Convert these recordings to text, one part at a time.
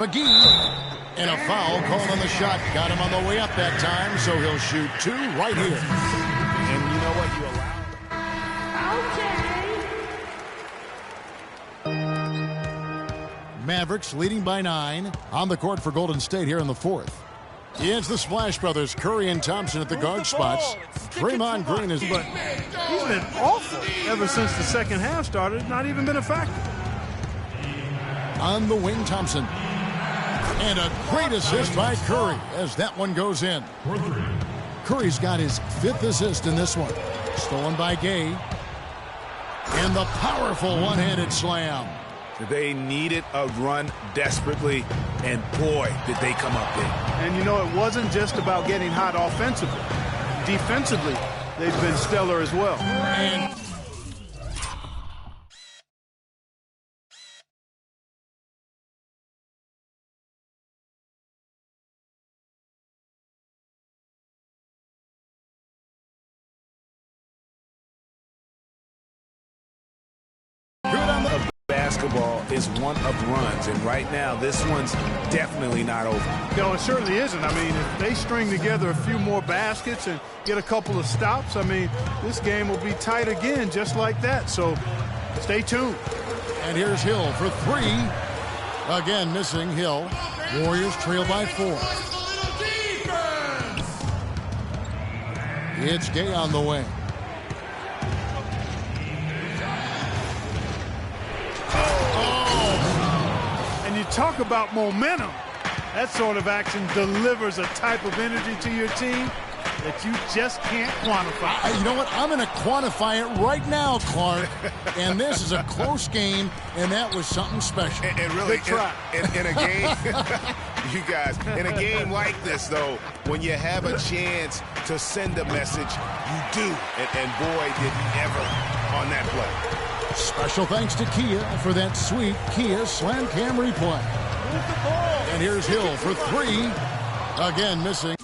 McGee. And a foul called on the shot. Got him on the way up that time, so he'll shoot two right here. And you know what? You allow. Mavericks leading by 9 on the court for Golden State here in the fourth. It's the Splash Brothers, Curry and Thompson at the guard spots. Draymond Green is... But he's been awful ever since the second half started. Not even been a factor. On the wing, Thompson. And a great assist by Curry as that one goes in. Curry's got his 5th assist in this one. Stolen by Gay. And the powerful one-handed slam. They needed a run desperately, and boy, did they come up big. And you know, it wasn't just about getting hot offensively. Defensively, they've been stellar as well. And basketball is one of runs, and right now this one's definitely not over. No, it certainly isn't. I mean, if they string together a few more baskets and get a couple of stops, I mean, this game will be tight again just like that. So stay tuned. And here's Hill for 3. Again missing Hill. Warriors trail by 4. It's Gay on the way. And you talk about momentum. That sort of action delivers a type of energy to your team that you just can't quantify. You know what? I'm going to quantify it right now, Clark. And this is a close game, and that was something special. And really, in a game, you guys, in a game like this, though, when you have a chance to send a message, you do. And boy, did he ever on that play. Special thanks to Kia for that sweet Kia Slam Cam replay. And here's Hill for 3. Again missing.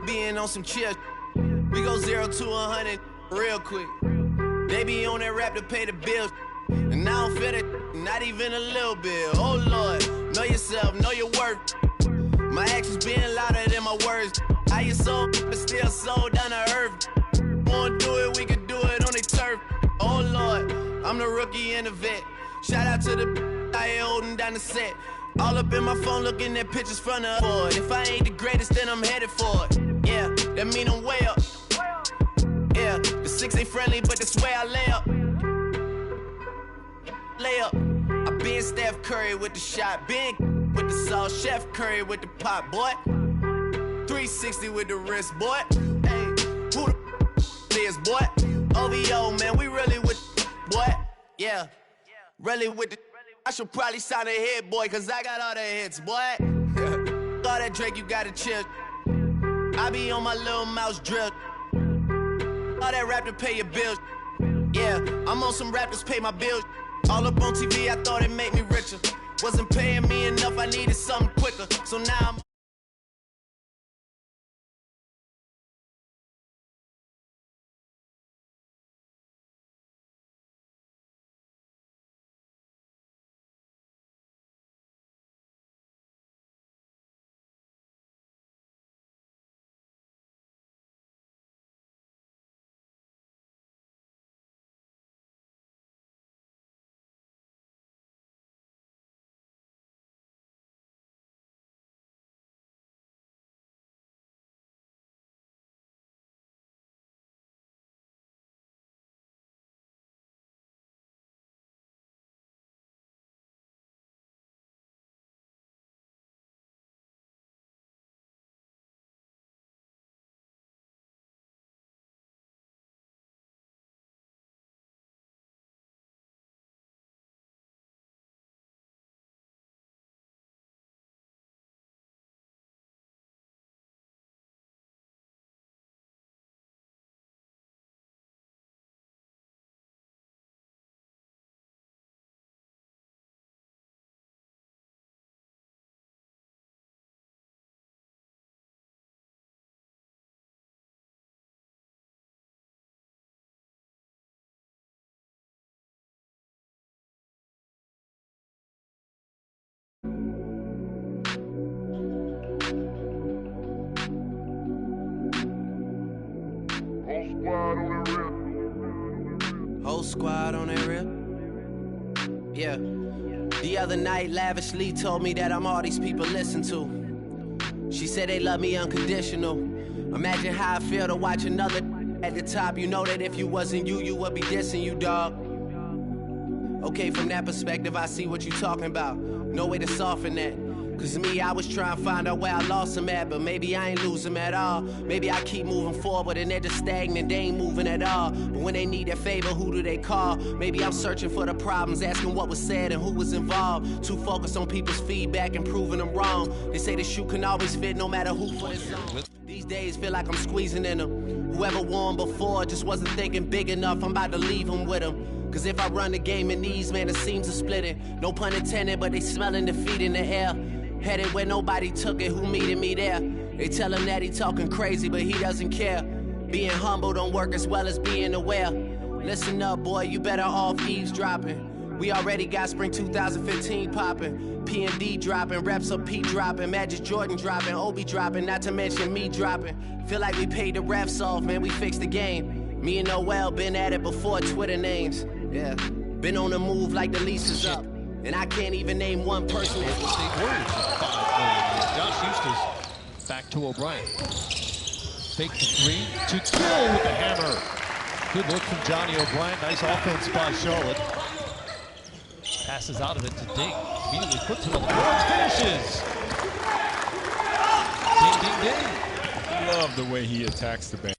Being on some chill, we go 0 to 100 real quick. They be on that rap to pay the bills, and I don't feel it, not even a little bit. Oh Lord, know yourself, know your worth. My actions being louder than my words. How you sold, but still sold down to earth. Wanna do it, we can do it on the turf. Oh Lord, I'm the rookie and the vet. Shout out to the I ain't holding down the set. All up in my phone looking at pictures from the board. If I ain't the greatest, then I'm headed for it. Yeah, that mean I'm way up. Yeah, the 6 ain't friendly, but that's where I lay up. Lay up. I been Steph Curry with the shot. Been with the sauce. Chef Curry with the pop, boy. 360 with the wrist, boy. Hey, who the is, boy? OVO, man, we really with boy. Yeah, really with the. I should probably sign a hit, boy, cause I got all the hits, boy. All that Drake, you gotta chill. I be on my little mouse drill. All that rap to pay your bills. Yeah, I'm on some rappers pay my bills. All up on TV, I thought it made me richer. Wasn't paying me enough, I needed something quicker. So now I'm Whole squad on that rip. Yeah. The other night, lavishly told me that I'm all these people listen to. She said they love me unconditional. Imagine how I feel to watch another at the top. You know that if you wasn't you, you would be dissing you, dog. Okay, from that perspective, I see what you talking about. No way to soften that. Cause me, I was trying to find out where I lost them at, but maybe I ain't lose them at all. Maybe I keep moving forward and they're just stagnant, they ain't moving at all. But when they need a favor, who do they call? Maybe I'm searching for the problems, asking what was said and who was involved. Too focused on people's feedback and proving them wrong. They say the shoe can always fit no matter who for the song. These days feel like I'm squeezing in them. Whoever won before just wasn't thinking big enough, I'm about to leave them with them. Cause if I run the game in these, man, the seams are splitting. No pun intended, but they smelling defeat in the air. Headed where nobody took it, who meeted me there? They tell him that he talking crazy, but he doesn't care. Being humble don't work as well as being aware. Listen up, boy, you better off eavesdropping. We already got spring 2015 popping. P&D dropping, reps of P dropping, Magic Jordan dropping, Obi dropping, not to mention me dropping. Feel like we paid the refs off, man, we fixed the game. Me and Noel been at it before Twitter names. Yeah, been on the move like the lease is up. And I can't even name one person. Josh Eustace back to O'Brien. Fake the three to kill with the hammer. Good look from Johnny O'Brien. Nice offense by Charlotte. Passes out of it to Ding. Immediately puts it on the board. Finishes. Ding, ding, ding. I love the way he attacks the band.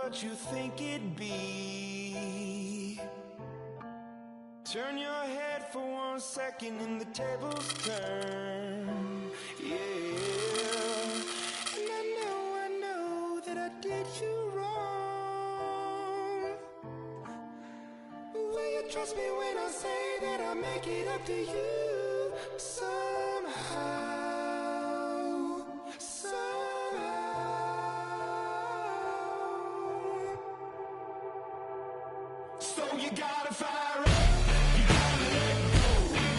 what you think it'd be. Turn your head for 1 second and the tables turn. Yeah. And I know that I did you wrong. Will you trust me when I say that I'll make it up to you somehow? So you gotta fire up. You gotta let go.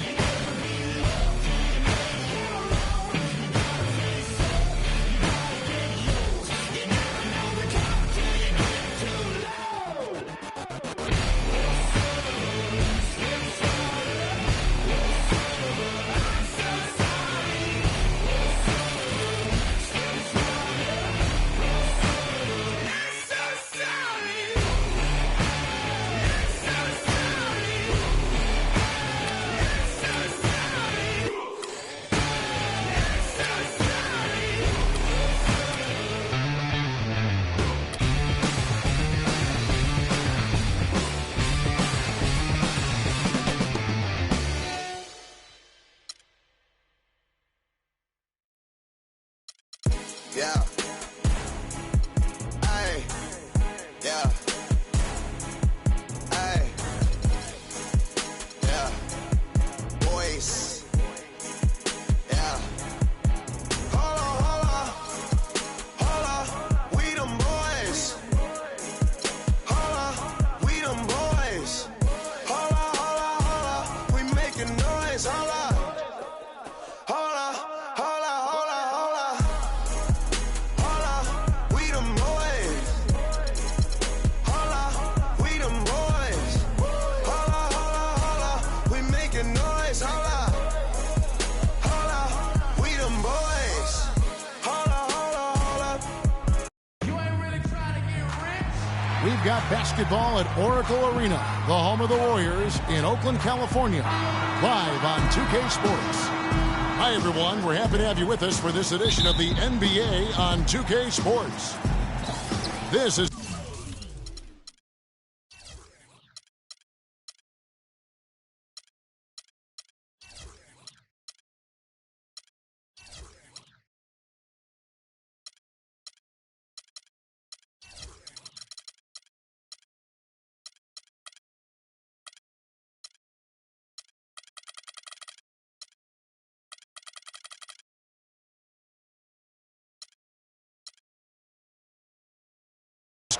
You never be loved till you make it alone. You gotta face up. You gotta get yours. You never know the top till you get too low. I'm so sorry. I'm so sorry. Yeah. Ay. Yeah. Ay. Yeah. Boys. Yeah. Holla. We them boys. Holla. We them boys. Holla. We making noise. Holla. We them boys. Holla, we them boys. Holla, we making noise. Holla, we them boys. Holla. You ain't really trying to get rich? We've got basketball at Oracle Arena, the home of the Warriors in Oakland, California. Live on 2K Sports. Hi, everyone. We're happy to have you with us for this edition of the NBA on 2K Sports. This is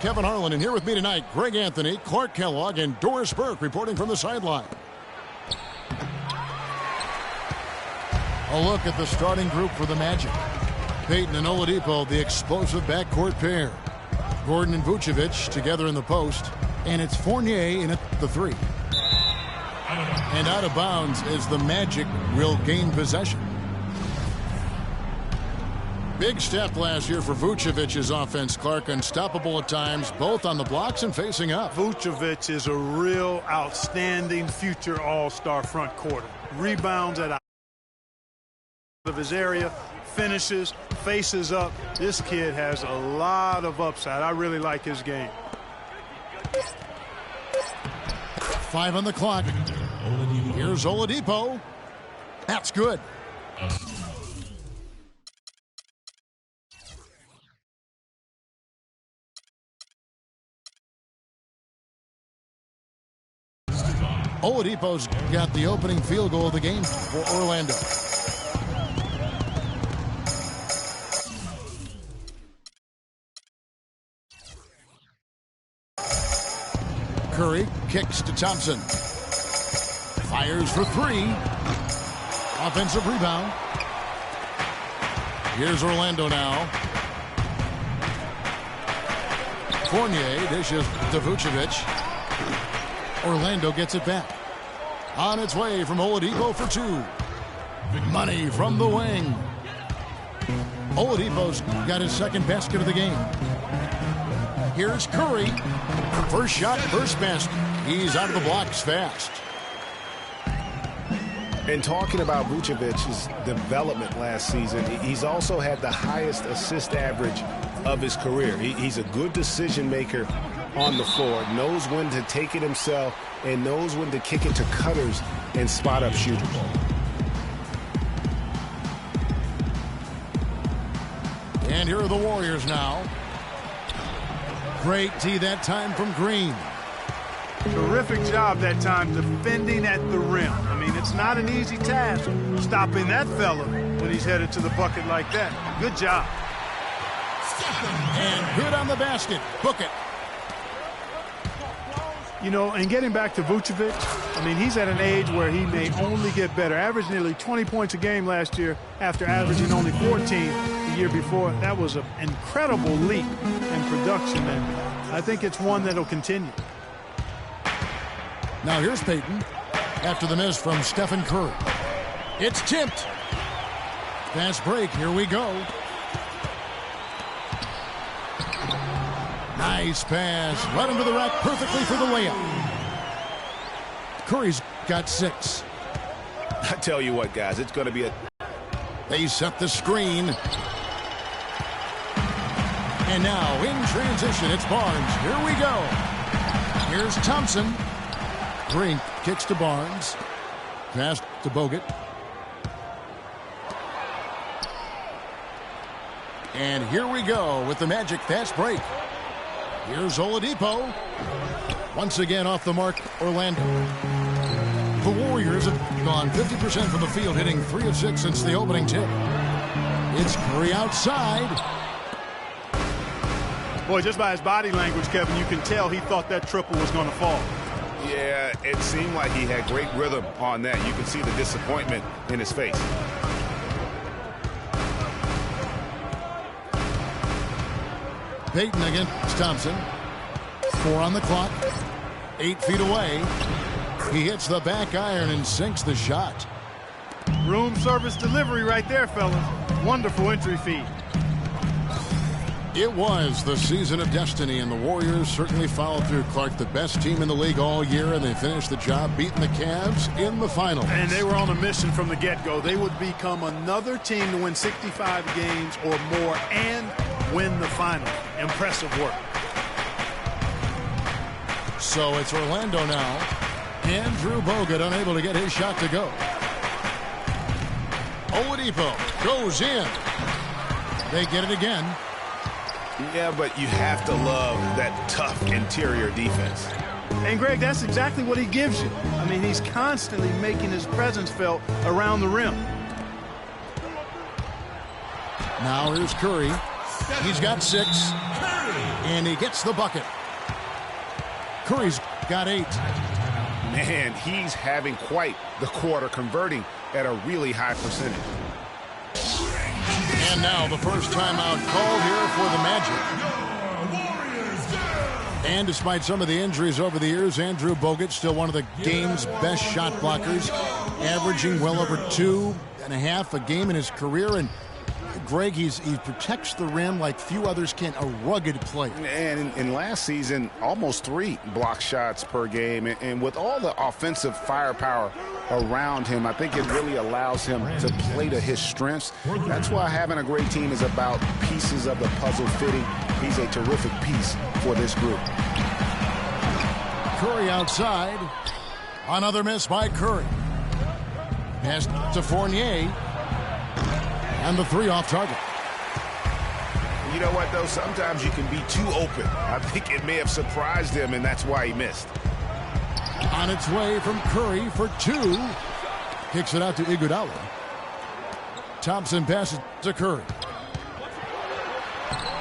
Kevin Harlan, and here with me tonight, Greg Anthony, Clark Kellogg, and Doris Burke reporting from the sideline. A look at the starting group for the Magic. Payton and Oladipo, the explosive backcourt pair. Gordon and Vucevic together in the post, and it's Fournier in at the three. And out of bounds as the Magic will gain possession. Big step last year for Vucevic's offense, Clark. Unstoppable at times, both on the blocks and facing up. Vucevic is a real outstanding future all-star front court. Rebounds at out of his area, finishes, faces up. This kid has a lot of upside. I really like his game. 5 on the clock. Here's Oladipo. That's good. Oladipo's got the opening field goal of the game for Orlando. Curry kicks to Thompson. Fires for three. Offensive rebound. Here's Orlando now. Fournier dishes to Vucevic. Orlando gets it back. On its way from Oladipo for two. Money from the wing. Oladipo's got his second basket of the game. Here's Curry. First shot, first basket. He's out of the blocks fast. And talking about Vucevic's development last season, he's also had the highest assist average of his career. He's a good decision maker on the floor, knows when to take it himself, and knows when to kick it to cutters and spot up shooters. And here are the Warriors now. Great D that time from Green. Terrific job that time defending at the rim. I mean, it's not an easy task stopping that fella when he's headed to the bucket like that. Good job. And good on the basket. Book it. You know, and getting back to Vucevic, I mean, he's at an age where he may only get better. Averaged nearly 20 points a game last year after averaging only 14 the year before. That was an incredible leap in production, and I think it's one that'll continue. Now here's Payton after the miss from Stephen Curry. It's tipped. Fast break. Here we go. Nice pass. Right into the rack perfectly for the layup. Curry's got 6. I tell you what, guys, it's going to be a... They set the screen. And now in transition, it's Barnes. Here we go. Here's Thompson. Green kicks to Barnes. Pass to Bogut. And here we go with the Magic fast break. Here's Oladipo. Once again off the mark, Orlando. The Warriors have gone 50% from the field, hitting 3 of 6 since the opening tip. It's Curry outside. Boy, just by his body language, Kevin, you can tell he thought that triple was going to fall. Yeah, it seemed like he had great rhythm on that. You can see the disappointment in his face. Payton against Thompson. 4 on the clock. 8 feet away. He hits the back iron and sinks the shot. Room service delivery right there, fellas. Wonderful entry feed. It was the season of destiny, and the Warriors certainly followed through. Clark, the best team in the league all year, and they finished the job beating the Cavs in the finals. And they were on a mission from the get-go. They would become another team to win 65 games or more and win the final. Impressive work. So it's Orlando now. Andrew Bogut unable to get his shot to go. Oladipo goes in. They get it again. Yeah, but you have to love that tough interior defense. And, Greg, that's exactly what he gives you. I mean, he's constantly making his presence felt around the rim. Now here's Curry. He's got 6. And he gets the bucket. Curry's got 8. Man, he's having quite the quarter, converting at a really high percentage. And now the first timeout called here for the Magic. And despite some of the injuries over the years, Andrew Bogut still one of the game's best shot blockers, averaging well over 2.5 a game in his career. And Greg, he protects the rim like few others can, a rugged player. And in last season, almost 3 block shots per game. And with all the offensive firepower around him, I think it really allows him to play to his strengths. That's why having a great team is about pieces of the puzzle fitting. He's a terrific piece for this group. Curry outside. Another miss by Curry. Pass to Fournier. And the 3 off target. You know what, though? Sometimes you can be too open. I think it may have surprised him, and that's why he missed. On its way from Curry for 2. Kicks it out to Iguodala. Thompson passes to Curry.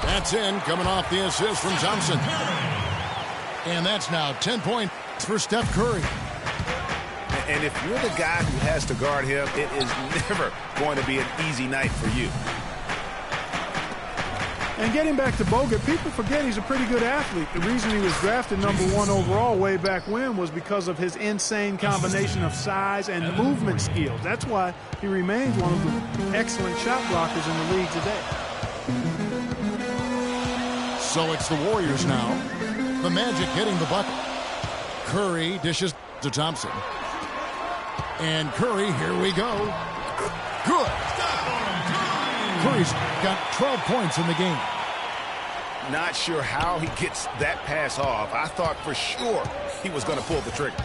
That's in, coming off the assist from Thompson. And that's now 10 points for Steph Curry. And if you're the guy who has to guard him, it is never going to be an easy night for you. And getting back to Bogut, people forget he's a pretty good athlete. The reason he was drafted #1 overall way back when was because of his insane combination of size and movement skills. That's why he remains one of the excellent shot blockers in the league today. So it's the Warriors now. The Magic getting the bucket. Curry dishes to Thompson. And Curry, here we go. Good. Curry's got 12 points in the game. Not sure how he gets that pass off. I thought for sure he was going to pull the trigger.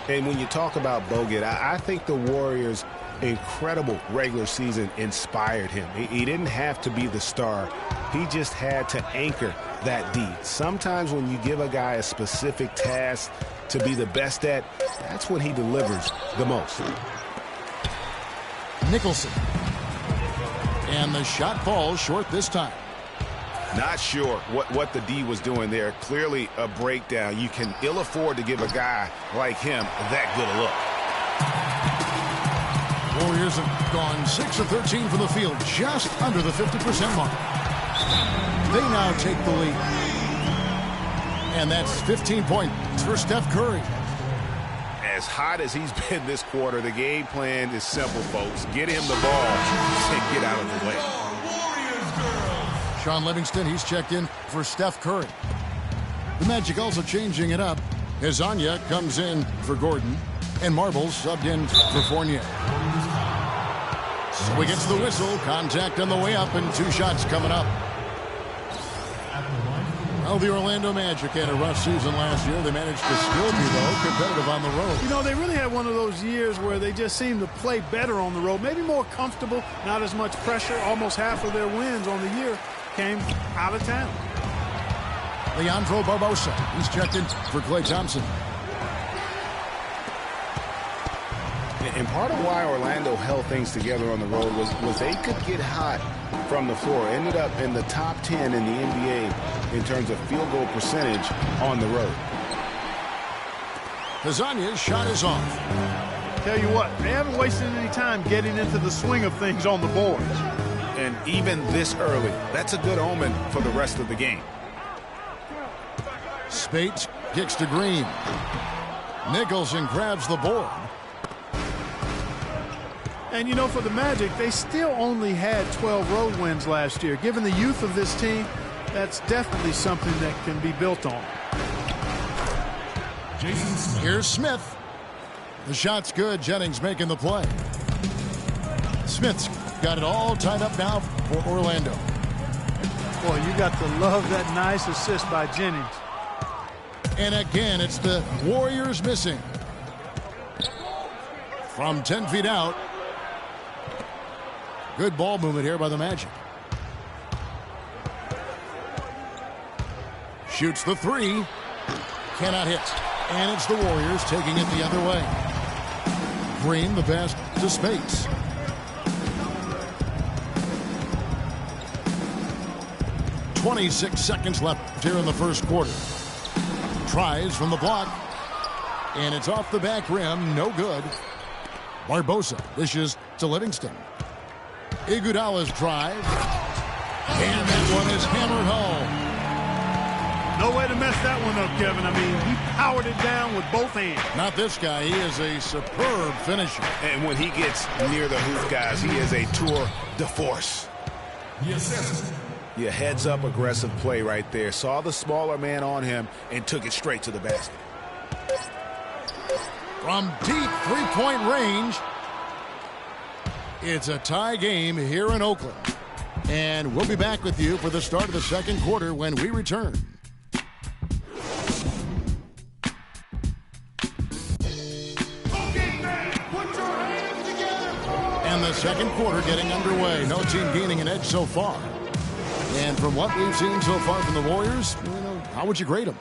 And when you talk about Bogut, I think the Warriors' incredible regular season inspired him. He didn't have to be the star. He just had to anchor that D. Sometimes when you give a guy a specific task to be the best at, that's when he delivers the most. Nicholson. And the shot falls short this time. Not sure what the D was doing there. Clearly a breakdown. You can ill afford to give a guy like him that good a look. Warriors have gone 6 of 13 from the field, just under the 50% mark. They now take the lead. And that's 15 points for Steph Curry. As hot as he's been this quarter, the game plan is simple, folks. Get him the ball and get out of the way. Sean Livingston, he's checked in for Steph Curry. The Magic also changing it up. Hezonja comes in for Gordon, and Marbles subbed in for Fournier. So he gets the whistle, contact on the way up, and 2 shots coming up. Well, the Orlando Magic had a rough season last year. They managed to still be, though, competitive on the road. You know, they really had one of those years where they just seemed to play better on the road, maybe more comfortable, not as much pressure. Almost half of their wins on the year came out of town. Leandro Barbosa, he's checked in for Klay Thompson. And part of why Orlando held things together on the road was they could get hot from the floor. Ended up in the top 10 in the NBA in terms of field goal percentage on the road. Hezonja's shot is off. Tell you what, they haven't wasted any time getting into the swing of things on the boards. And even this early, that's a good omen for the rest of the game. Speight kicks to Green. Nicholson grabs the board. And, you know, for the Magic, they still only had 12 road wins last year. Given the youth of this team, that's definitely something that can be built on. Here's Smith. The shot's good. Jennings making the play. Smith's got it all tied up now for Orlando. Boy, you got to love that nice assist by Jennings. And again, it's the Warriors missing. From 10 feet out. Good ball movement here by the Magic. Shoots the 3. Cannot hit. And it's the Warriors taking it the other way. Green, the pass to Speight. .26 seconds left here in the first quarter. Tries from the block. And it's off the back rim. No good. Barbosa dishes to Livingston. Iguodala's drive. And that one is hammered home. No way to mess that one up, Kevin. I mean, he powered it down with both hands. Not this guy. He is a superb finisher. And when he gets near the hoop, guys, he is a tour de force. Yes. Yeah, heads up aggressive play right there. Saw the smaller man on him and took it straight to the basket. From deep three-point range, it's a tie game here in Oakland. And we'll be back with you for the start of the second quarter when we return. And the second quarter getting underway. No team gaining an edge so far. And from what we've seen so far from the Warriors, you know, how would you grade them?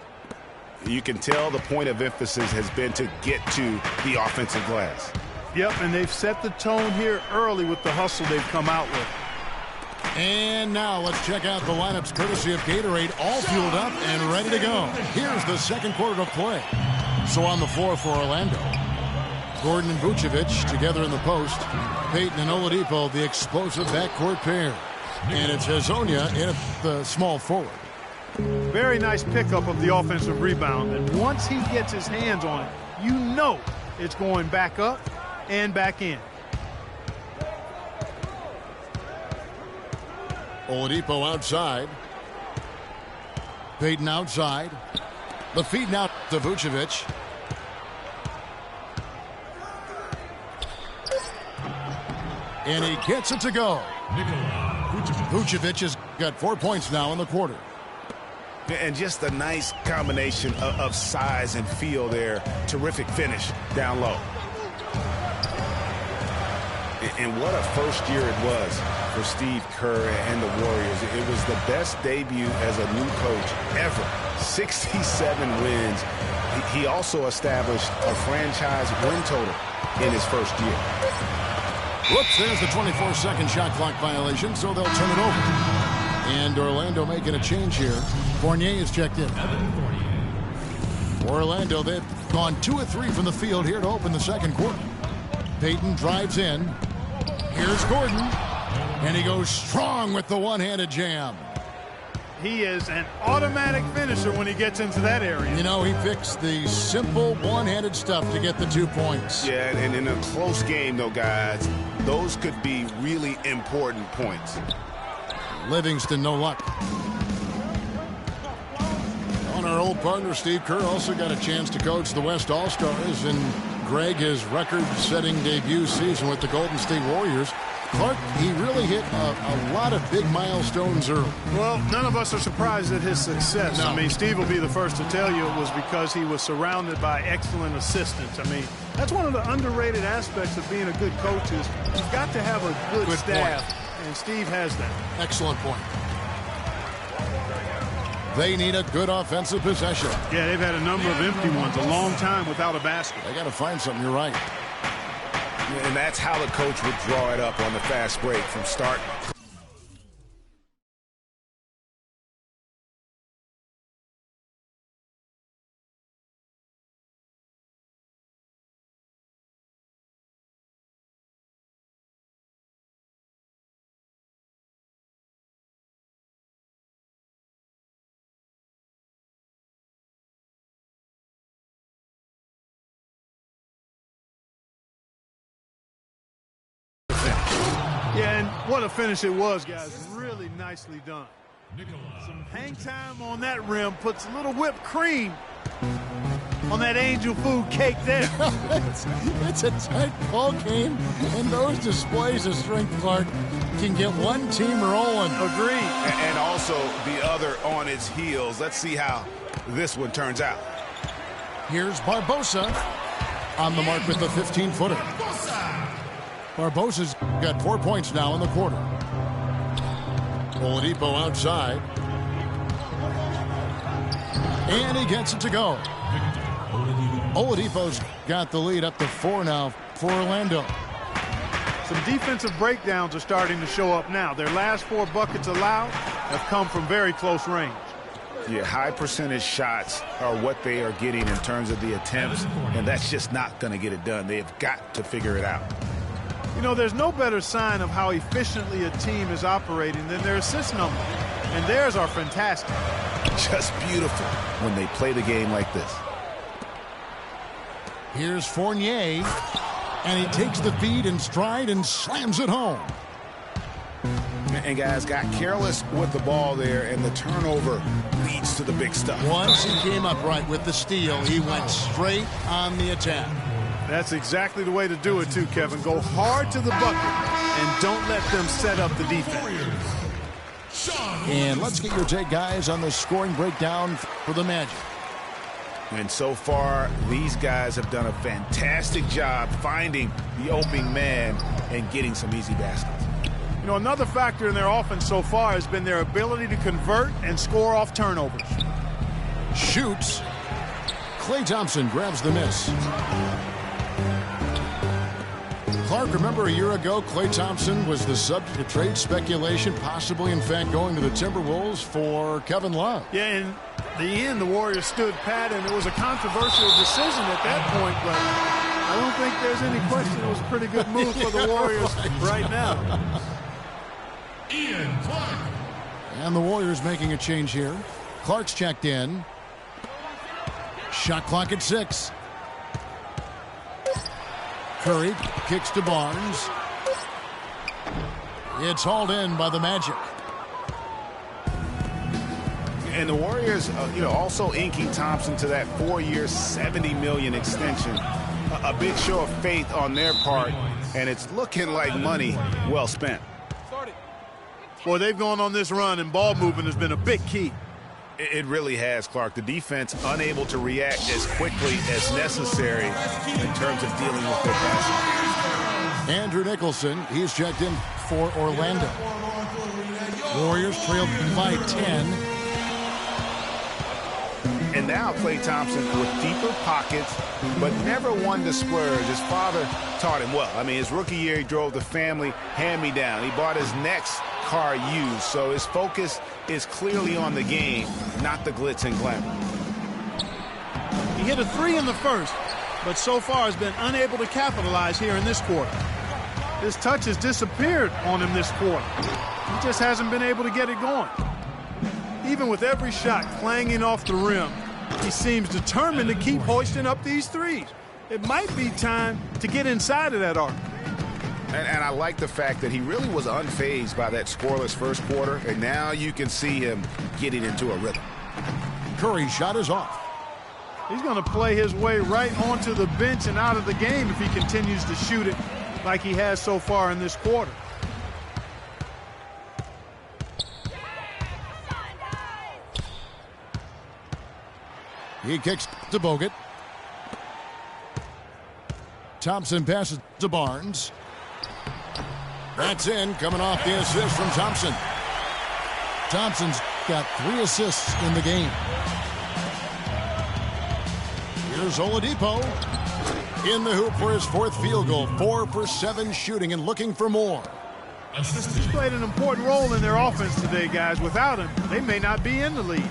You can tell the point of emphasis has been to get to the offensive glass. Yep, and they've set the tone here early with the hustle they've come out with. And now let's check out the lineups courtesy of Gatorade, all fueled up and ready to go. Here's the second quarter of play. So on the floor for Orlando, Gordon and Vucevic together in the post. Payton and Oladipo, the explosive backcourt pair. And it's Hezonja in at the small forward. Very nice pickup of the offensive rebound. And once he gets his hands on it, you know it's going back up and back in. Oladipo outside. Payton outside. The feed now to Vucevic. And he gets it to go. Vucevic has got 4 points now in the quarter. And just a nice combination of size and feel there. Terrific finish down low. And what a first year it was for Steve Kerr and the Warriors. It was the best debut as a new coach ever. 67 wins. He also established a franchise win total in his first year. Whoops, there's the 24-second shot clock violation, so they'll turn it over. And Orlando making a change here. Fournier is checked in. Orlando, they've gone 2 of 3 from the field here to open the second quarter. Payton drives in. Here's Gordon. And he goes strong with the one-handed jam. He is an automatic finisher when he gets into that area. You know, he picks the simple one-handed stuff to get the 2 points. Yeah, and in a close game, though, guys, those could be really important points. Livingston, no luck. On our old partner, Steve Kerr also got a chance to coach the West All-Stars, and Greg, his record-setting debut season with the Golden State Warriors. Clark, he really hit a lot of big milestones early. Well, none of us are surprised at his success. No. I mean, Steve will be the first to tell you it was because he was surrounded by excellent assistants. I mean, that's one of the underrated aspects of being a good coach is you've got to have a good staff, and Steve has that. Excellent point. They need a good offensive possession. Yeah, they've had a number of empty ones, a long time without a basket. They got to find something, you're right. And that's how the coach would draw it up on the fast break from start. Yeah, and what a finish it was, guys. Really nicely done. Some hang time on that rim puts a little whipped cream on that angel food cake there. It's a tight ball game, and those displays of strength, Clark, can get one team rolling. Agreed. And also the other on its heels. Let's see how this one turns out. Here's Barbosa on the mark with the 15-footer. Barbosa's got 4 points now in the quarter. Oladipo outside. And he gets it to go. Oladipo's got the lead up to 4 now for Orlando. Some defensive breakdowns are starting to show up now. Their last 4 buckets allowed have come from very close range. Yeah, high percentage shots are what they are getting in terms of the attempts, and that's just not going to get it done. They have got to figure it out. You know, there's no better sign of how efficiently a team is operating than their assist numbers. And theirs are fantastic. Just beautiful when they play the game like this. Here's Fournier, and he takes the feed in stride and slams it home. And guys got careless with the ball there, and the turnover leads to the big stuff. Once he came up right with the steal, he went straight on the attack. That's exactly the way to do it, too, Kevin. Go hard to the bucket and don't let them set up the defense. And let's get your take, guys, on the scoring breakdown for the Magic. And so far, these guys have done a fantastic job finding the opening man and getting some easy baskets. You know, another factor in their offense so far has been their ability to convert and score off turnovers. Shoots. Klay Thompson grabs the miss. Clark, remember a year ago, Klay Thompson was the subject of trade speculation, possibly, in fact, going to the Timberwolves for Kevin Love. Yeah, in the end, the Warriors stood pat, and it was a controversial decision at that point, but I don't think there's any question it was a pretty good move for the Warriors right now. Ian Clark. And the Warriors making a change here. Clark's checked in. Shot clock at 6. Curry kicks to Barnes. It's hauled in by the Magic. And the Warriors, also inking Thompson to that 4-year, $70 million extension. A big show of faith on their part, and it's looking like money well spent. Boy, they've gone on this run, and ball movement has been a big key. It really has, Clark. The defense unable to react as quickly as necessary in terms of dealing with their passing. Andrew Nicholson, he's checked in for Orlando. Warriors trailed by 10. And now Klay Thompson with deeper pockets, but never one to splurge. His father taught him well. I mean, his rookie year, he drove the family hand-me-down. He bought his next car used, so his focus is clearly on the game, not the glitz and glamour. He hit a 3 in the first, but so far has been unable to capitalize here in this quarter. His touch has disappeared on him this quarter. He just hasn't been able to get it going. Even with every shot clanging off the rim, he seems determined to keep hoisting up these threes. It might be time to get inside of that arc. And I like the fact that he really was unfazed by that scoreless first quarter, and now you can see him getting into a rhythm. Curry's shot is off. He's going to play his way right onto the bench and out of the game if he continues to shoot it like he has so far in this quarter. He kicks to Bogut. Thompson passes to Barnes. That's in, coming off the assist from Thompson. Thompson's got 3 assists in the game. Here's Oladipo in the hoop for his 4th field goal. 4 for 7 shooting and looking for more. He's played an important role in their offense today, guys. Without him, they may not be in the lead.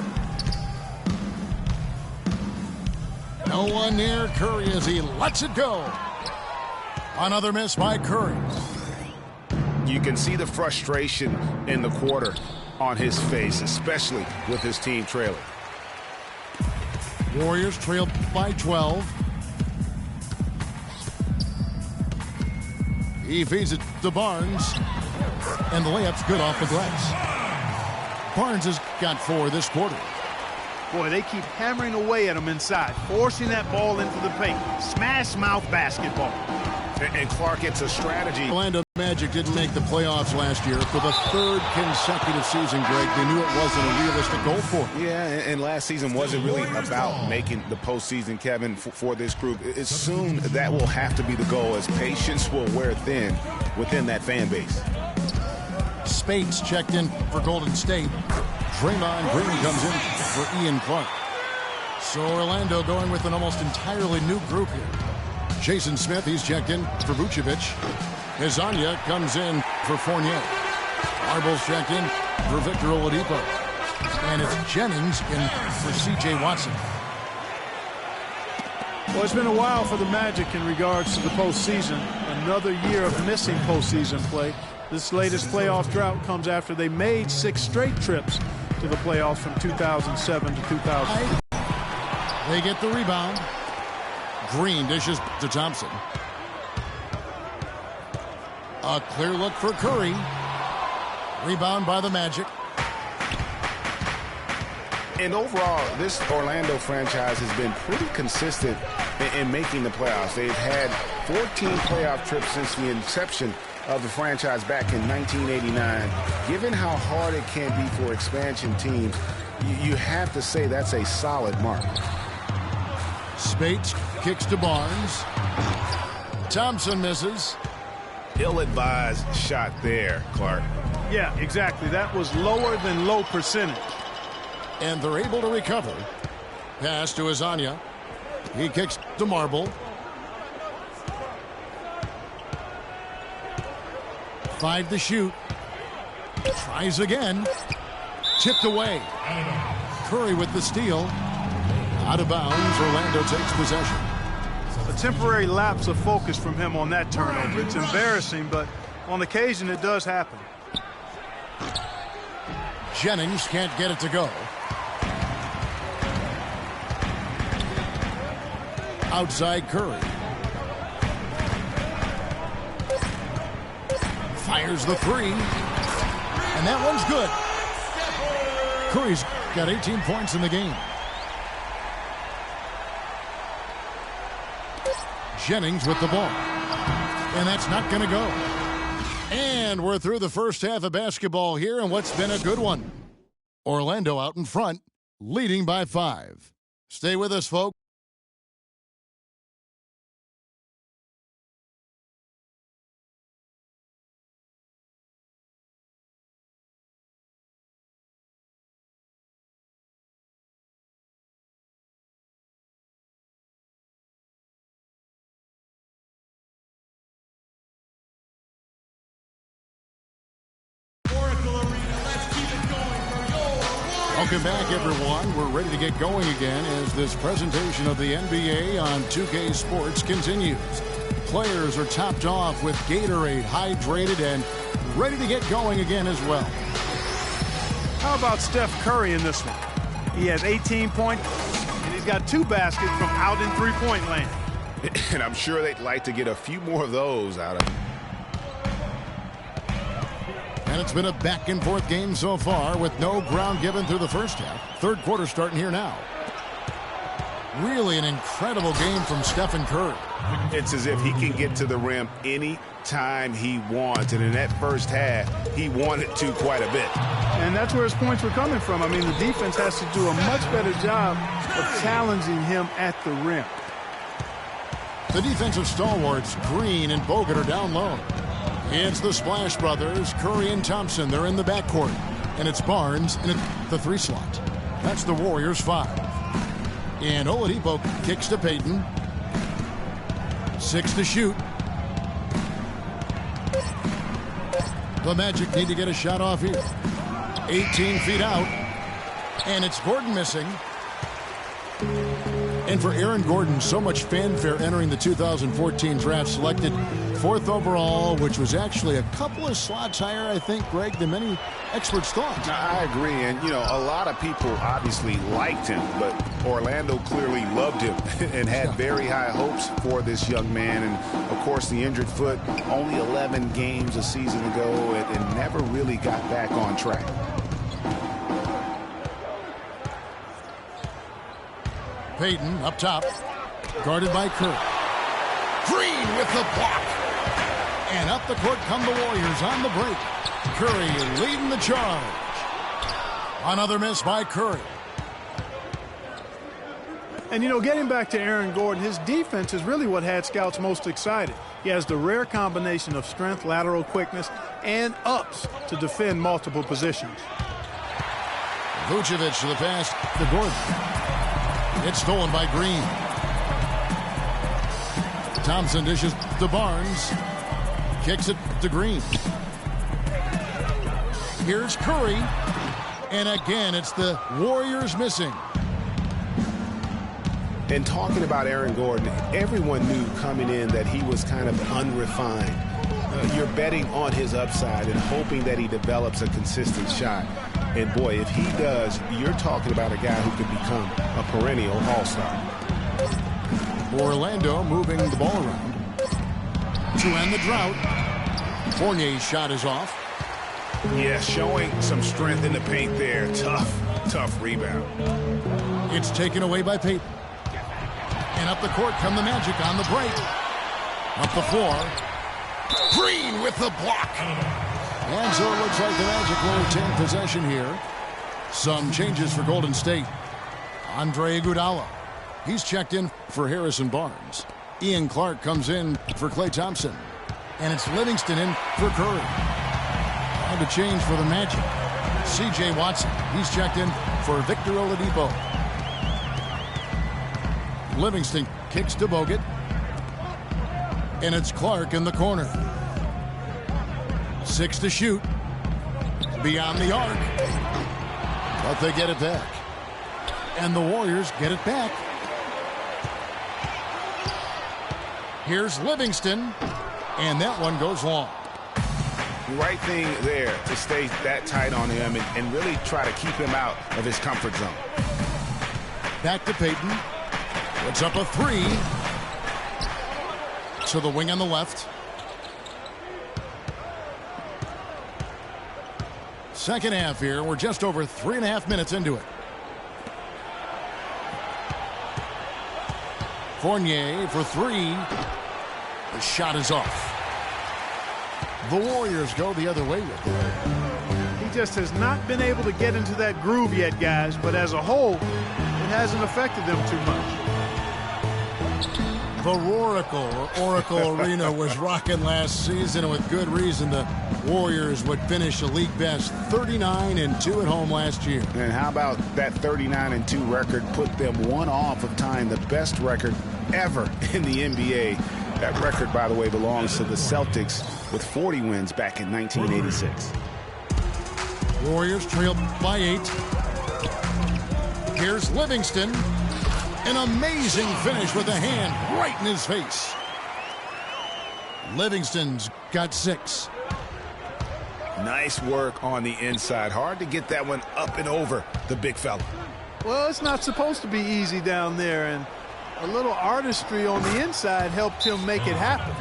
No one near Curry as he lets it go. Another miss by Curry. You can see the frustration in the quarter on his face, especially with his team trailing. Warriors trail by 12. He feeds it to Barnes. And the layup's good off the glass. Barnes has got 4 this quarter. Boy, they keep hammering away at him inside, forcing that ball into the paint. Smash mouth basketball. And Clark, it's a strategy. Orlando Magic didn't make the playoffs last year for the 3rd consecutive season, Greg. They knew it wasn't a realistic goal for them. Yeah, and last season wasn't really about making the postseason, Kevin, for this group. It's soon that will have to be the goal, as patience will wear thin within that fan base. Spates checked in for Golden State. Draymond Green comes in for Ian Clark. So Orlando going with an almost entirely new group here. Jason Smith, he's checked in for Vucevic. Hezonja comes in for Fournier. Marble's checked in for Victor Oladipo. And it's Jennings in for C.J. Watson. Well, it's been a while for the Magic in regards to the postseason. Another year of missing postseason play. This latest playoff drought comes after they made 6 straight trips to the playoffs from 2007 to 2000. They get the rebound. Green dishes to Thompson. A clear look for Curry. Rebound by the Magic. And overall, this Orlando franchise has been pretty consistent in making the playoffs. They've had 14 playoff trips since the inception of the franchise back in 1989. Given how hard it can be for expansion teams, you have to say that's a solid mark. Spates kicks to Barnes. Thompson misses. Ill-advised shot there, Clark. Yeah, exactly. That was lower than low percentage. And they're able to recover. Pass to Hezonja. He kicks to Marble. 5 to shoot. Tries again. Tipped away. Curry with the steal. Out of bounds. Orlando takes possession. A temporary lapse of focus from him on that turnover. It's embarrassing, but on occasion it does happen. Jennings can't get it to go. Outside Curry. Fires the 3. And that one's good. Curry's got 18 points in the game. Jennings with the ball. And that's not going to go. And And we're through the first half of basketball here, and what's been a good one. Orlando out in front, leading by 5. Stay with us, folks. Welcome back, everyone. We're ready to get going again as this presentation of the NBA on 2K Sports continues. Players are topped off with Gatorade, hydrated, and ready to get going again as well. How about Steph Curry in this one? He has 18 points, and he's got 2 baskets from out in three-point land. And I'm sure they'd like to get a few more of those out of him. And it's been a back-and-forth game so far with no ground given through the first half. Third quarter starting here now. Really an incredible game from Stephen Curry. It's as if he can get to the rim any time he wants. And in that first half, he wanted to quite a bit. And that's where his points were coming from. I mean, the defense has to do a much better job of challenging him at the rim. The defensive stalwarts, Green and Bogut, are down low. It's the Splash Brothers, Curry and Thompson. They're in the backcourt. And it's Barnes in the 3 slot. That's the Warriors' 5. And Oladipo kicks to Payton. 6 to shoot. The Magic need to get a shot off here. 18 feet out. And it's Gordon missing. And for Aaron Gordon, so much fanfare entering the 2014 draft, selected 4th overall, which was actually a couple of slots higher, I think, Greg, than many experts thought. I agree. And, you know, a lot of people obviously liked him, but Orlando clearly loved him and had very high hopes for this young man. And, of course, the injured foot, only 11 games a season ago and never really got back on track. Payton up top, guarded by Curry. Green with the block. And up the court come the Warriors on the break. Curry leading the charge. Another miss by Curry. And, you know, getting back to Aaron Gordon, his defense is really what had scouts most excited. He has the rare combination of strength, lateral quickness, and ups to defend multiple positions. Vucevic to the pass to Gordon. It's stolen by Green. Thompson dishes to Barnes. Kicks it to Green. Here's Curry. And again, it's the Warriors missing. And talking about Aaron Gordon, everyone knew coming in that he was kind of unrefined. You're betting on his upside and hoping that he develops a consistent shot. And, boy, if he does, you're talking about a guy who could become a perennial all-star. Orlando moving the ball around. To end the drought. Fournier's shot is off. Yeah, showing some strength in the paint there. Tough rebound. It's taken away by Payton. And up the court come the Magic on the break. Up the floor. Green with the block. And so it looks like the Magic will retain possession here. Some changes for Golden State. Andre Iguodala. He's checked in for Harrison Barnes. Ian Clark comes in for Klay Thompson. And it's Livingston in for Curry. And a change for the Magic. C.J. Watson. He's checked in for Victor Oladipo. Livingston kicks to Bogut. And it's Clark in the corner. 6 to shoot. Beyond the arc. But they get it back. And the Warriors get it back. Here's Livingston. And that one goes long. Right thing there to stay that tight on him and really try to keep him out of his comfort zone. Back to Payton. Puts up a 3. To the wing on the left. Second half here. We're just over 3.5 minutes into it. Fournier for 3. The shot is off. The Warriors go the other way with it. He just has not been able to get into that groove yet, guys, but as a whole, it hasn't affected them too much. The Oracle Arena was rocking last season, and with good reason. The Warriors would finish a league best 39-2 at home last year. And how about that 39-2 record put them one off of tying the best record ever in the NBA. That record, by the way, belongs to the Celtics with 40 wins back in 1986. Warriors trail by 8. Here's Livingston. An amazing finish with a hand right in his face. Livingston's got 6. Nice work on the inside. Hard to get that one up and over the big fella. Well, it's not supposed to be easy down there, and a little artistry on the inside helped him make it happen.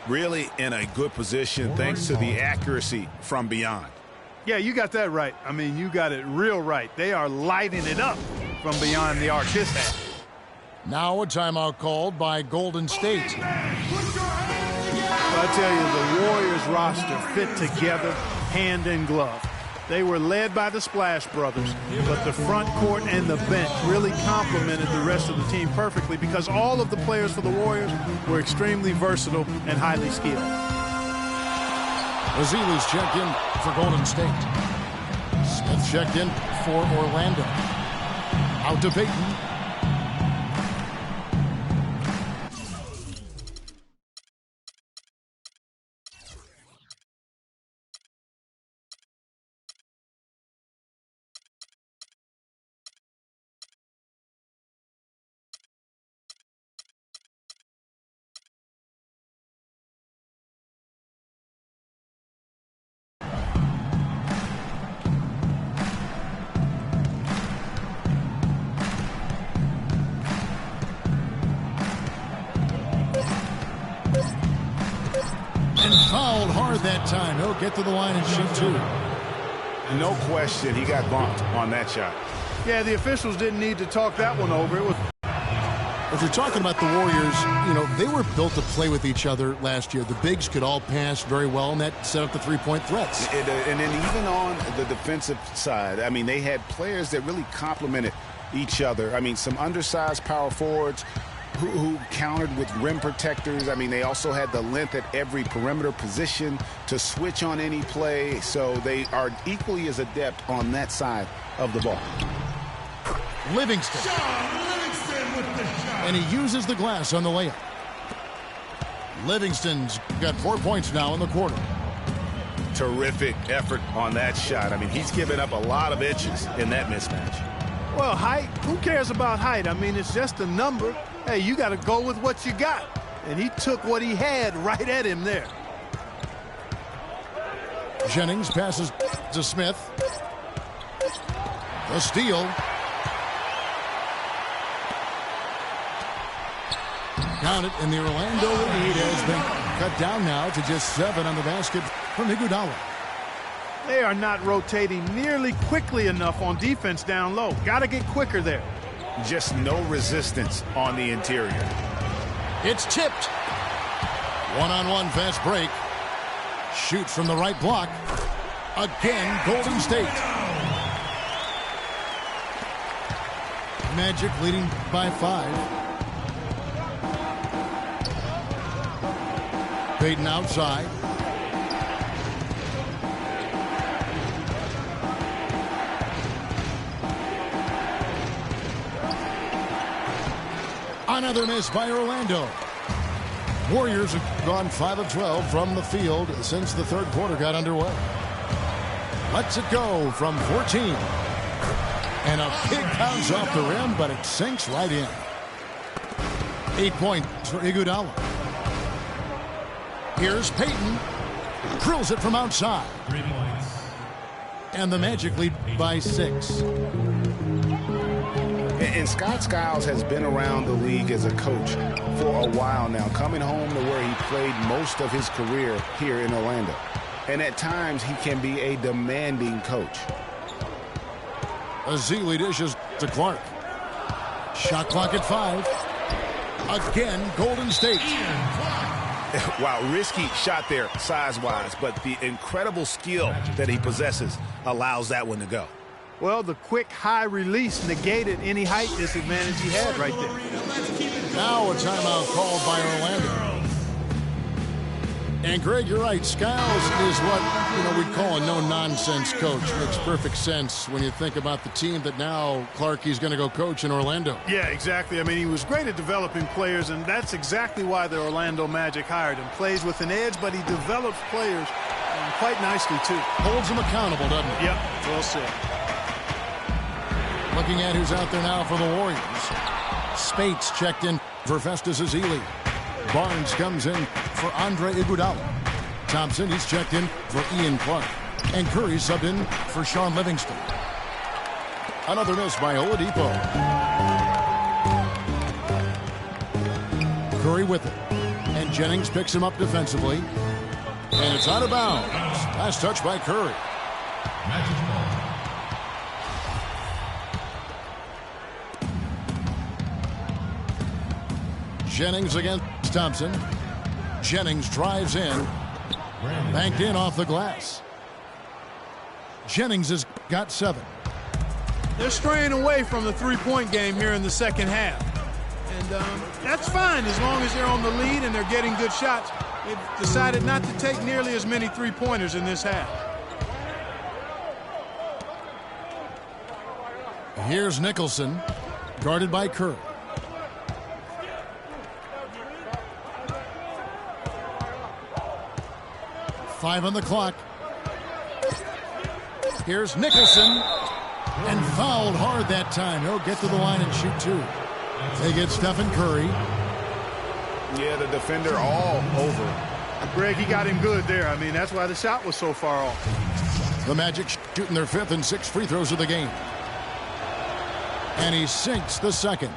Really in a good position thanks to the accuracy from beyond. Yeah, you got that right. I mean, you got it real right. They are lighting it up from beyond the arc this half. Now a timeout called by Golden State. I tell you, the Warriors roster fit together hand in glove. They were led by the Splash Brothers, but the front court and the bench really complemented the rest of the team perfectly because all of the players for the Warriors were extremely versatile and highly skilled. Azizu's checked in for Golden State. Smith checked in for Orlando. Out to Payton. Fouled hard that time. He'll get to the line and shoot 2. No question, he got bumped on that shot. Yeah, the officials didn't need to talk that one over. It was. If you're talking about the Warriors, they were built to play with each other last year. The bigs could all pass very well, and that set up the three-point threats. And then even on the defensive side, I mean, they had players that really complemented each other. I mean, some undersized power forwards who countered with rim protectors. I mean, they also had the length at every perimeter position to switch on any play. So they are equally as adept on that side of the ball. Livingston. And he uses the glass on the layup. Livingston's got 4 points now in the quarter. Terrific effort on that shot. I mean, he's given up a lot of inches in that mismatch. Well, height, who cares about height? I mean, it's just a number. Hey, you got to go with what you got. And he took what he had right at him there. Jennings passes to Smith. The steal. Count it, and the Orlando lead has been cut down now to just 7 on the basket from Iguodala. They are not rotating nearly quickly enough on defense down low. Got to get quicker there. Just no resistance on the interior. It's tipped. One-on-one fast break. Shoots from the right block. Again, Golden State. Magic leading by 5. Payton outside. Another miss by Orlando. Warriors have gone 5 of 12 from the field since the third quarter got underway. Lets it go from 14. And a big bounce off the rim, but it sinks right in. 8 points for Iguodala. Here's Payton. Drills it from outside. 3 points. And the Magic lead by 6. And Scott Skiles has been around the league as a coach for a while now, coming home to where he played most of his career here in Orlando. And at times, he can be a demanding coach. Azizu dishes to Clark. Shot clock at 5. Again, Golden State. Wow, risky shot there size-wise, but the incredible skill that he possesses allows that one to go. Well, the quick high release negated any height disadvantage he had right there. Now a timeout called by Orlando. And Greg, you're right. Skiles is what we'd call a no-nonsense coach. Makes perfect sense when you think about the team that now Clarkie's going to go coach in Orlando. Yeah, exactly. I mean, he was great at developing players, and that's exactly why the Orlando Magic hired him. Plays with an edge, but he develops players quite nicely, too. Holds them accountable, doesn't he? Yep, well said. Looking at who's out there now for the Warriors. Spates checked in for Festus Ezeli. Barnes comes in for Andre Iguodala. Thompson, he's checked in for Ian Clark. And Curry subbed in for Sean Livingston. Another miss by Oladipo. Curry with it. And Jennings picks him up defensively. And it's out of bounds. Last touch by Curry. Jennings against Thompson. Jennings drives in. Banked in off the glass. Jennings has got 7. They're straying away from the three-point game here in the second half. And that's fine as long as they're on the lead and they're getting good shots. They've decided not to take nearly as many three-pointers in this half. Here's Nicholson, guarded by Curry. Five on the clock. Here's Nicholson. And fouled hard that time. He'll get to the line and shoot 2. They get Stephen Curry. Yeah, the defender all over. Greg, he got him good there. I mean, that's why the shot was so far off. The Magic shooting their 5th and 6th free throws of the game. And he sinks the second.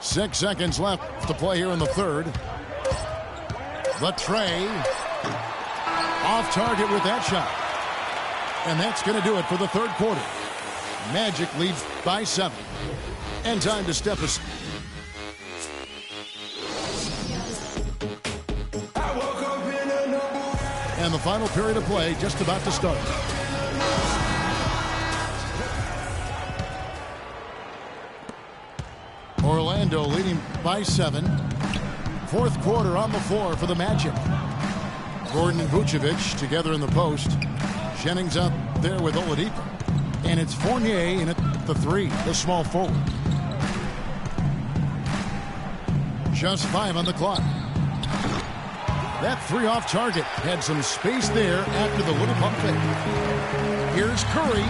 6 seconds left to play here in the third. The tray. Off target with that shot. And that's going to do it for the third quarter. Magic leads by 7. And time to step aside. And the final period of play just about to start. Orlando leading by 7. Fourth quarter on the floor for the Magic. Gordon and Vucevic together in the post. Jennings out there with Oladipo. And it's Fournier in at the 3, the small forward. Just 5 on the clock. That 3 off target had some space there after the little pump fake. Here's Curry.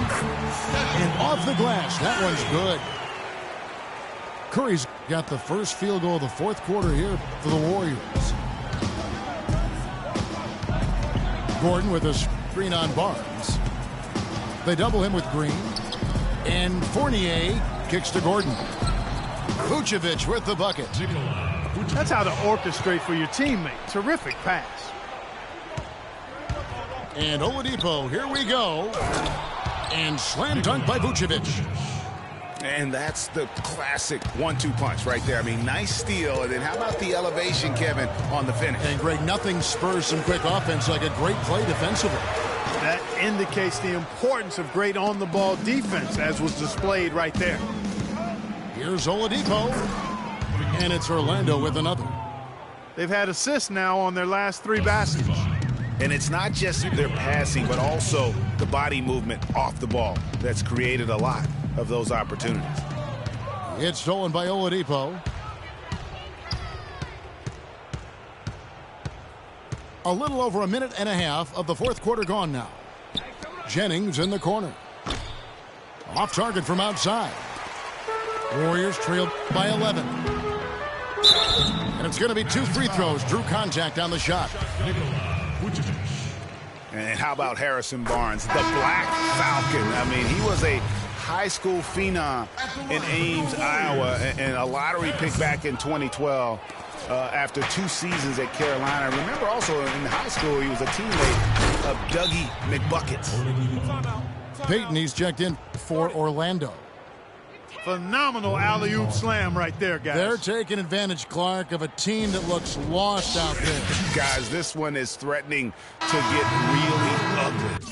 And off the glass. That one's good. Curry's got the first field goal of the fourth quarter here for the Warriors. Gordon with a screen on Barnes. They double him with Green. And Fournier kicks to Gordon. Vucevic with the bucket. That's how to orchestrate for your teammate. Terrific pass. And Oladipo, here we go. And slam dunk by Vucevic. And that's the classic 1-2 punch right there. I mean, nice steal. And then how about the elevation, Kevin, on the finish? And Greg, nothing spurs some quick offense like a great play defensively. That indicates the importance of great on-the-ball defense, as was displayed right there. Here's Oladipo. And it's Orlando with another. They've had assists now on their last 3 baskets. And it's not just their passing, but also the body movement off the ball that's created a lot of those opportunities. It's stolen by Oladipo. A little over a minute and a half of the fourth quarter gone now. Jennings in the corner. Off target from outside. Warriors trailed by 11. And it's going to be 2 free throws. Drew contact on the shot. And how about Harrison Barnes, the Black Falcon? I mean, he was a high school phenom in Ames, Iowa, and a lottery pick back in 2012 after 2 seasons at Carolina. Remember also in high school, he was a teammate of Dougie McBuckets. Peyton, he's checked in for Orlando. Phenomenal alley-oop slam right there, guys. They're taking advantage, Clark, of a team that looks lost out there. Guys, this one is threatening to get really ugly.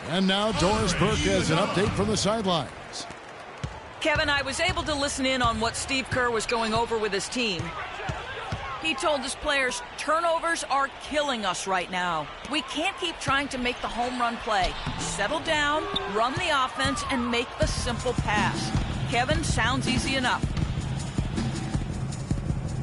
And now Doris Burke has an update from the sidelines. Kevin, I was able to listen in on what Steve Kerr was going over with his team. He told his players, turnovers are killing us right now. We can't keep trying to make the home run play. Settle down, run the offense, and make the simple pass. Kevin, sounds easy enough.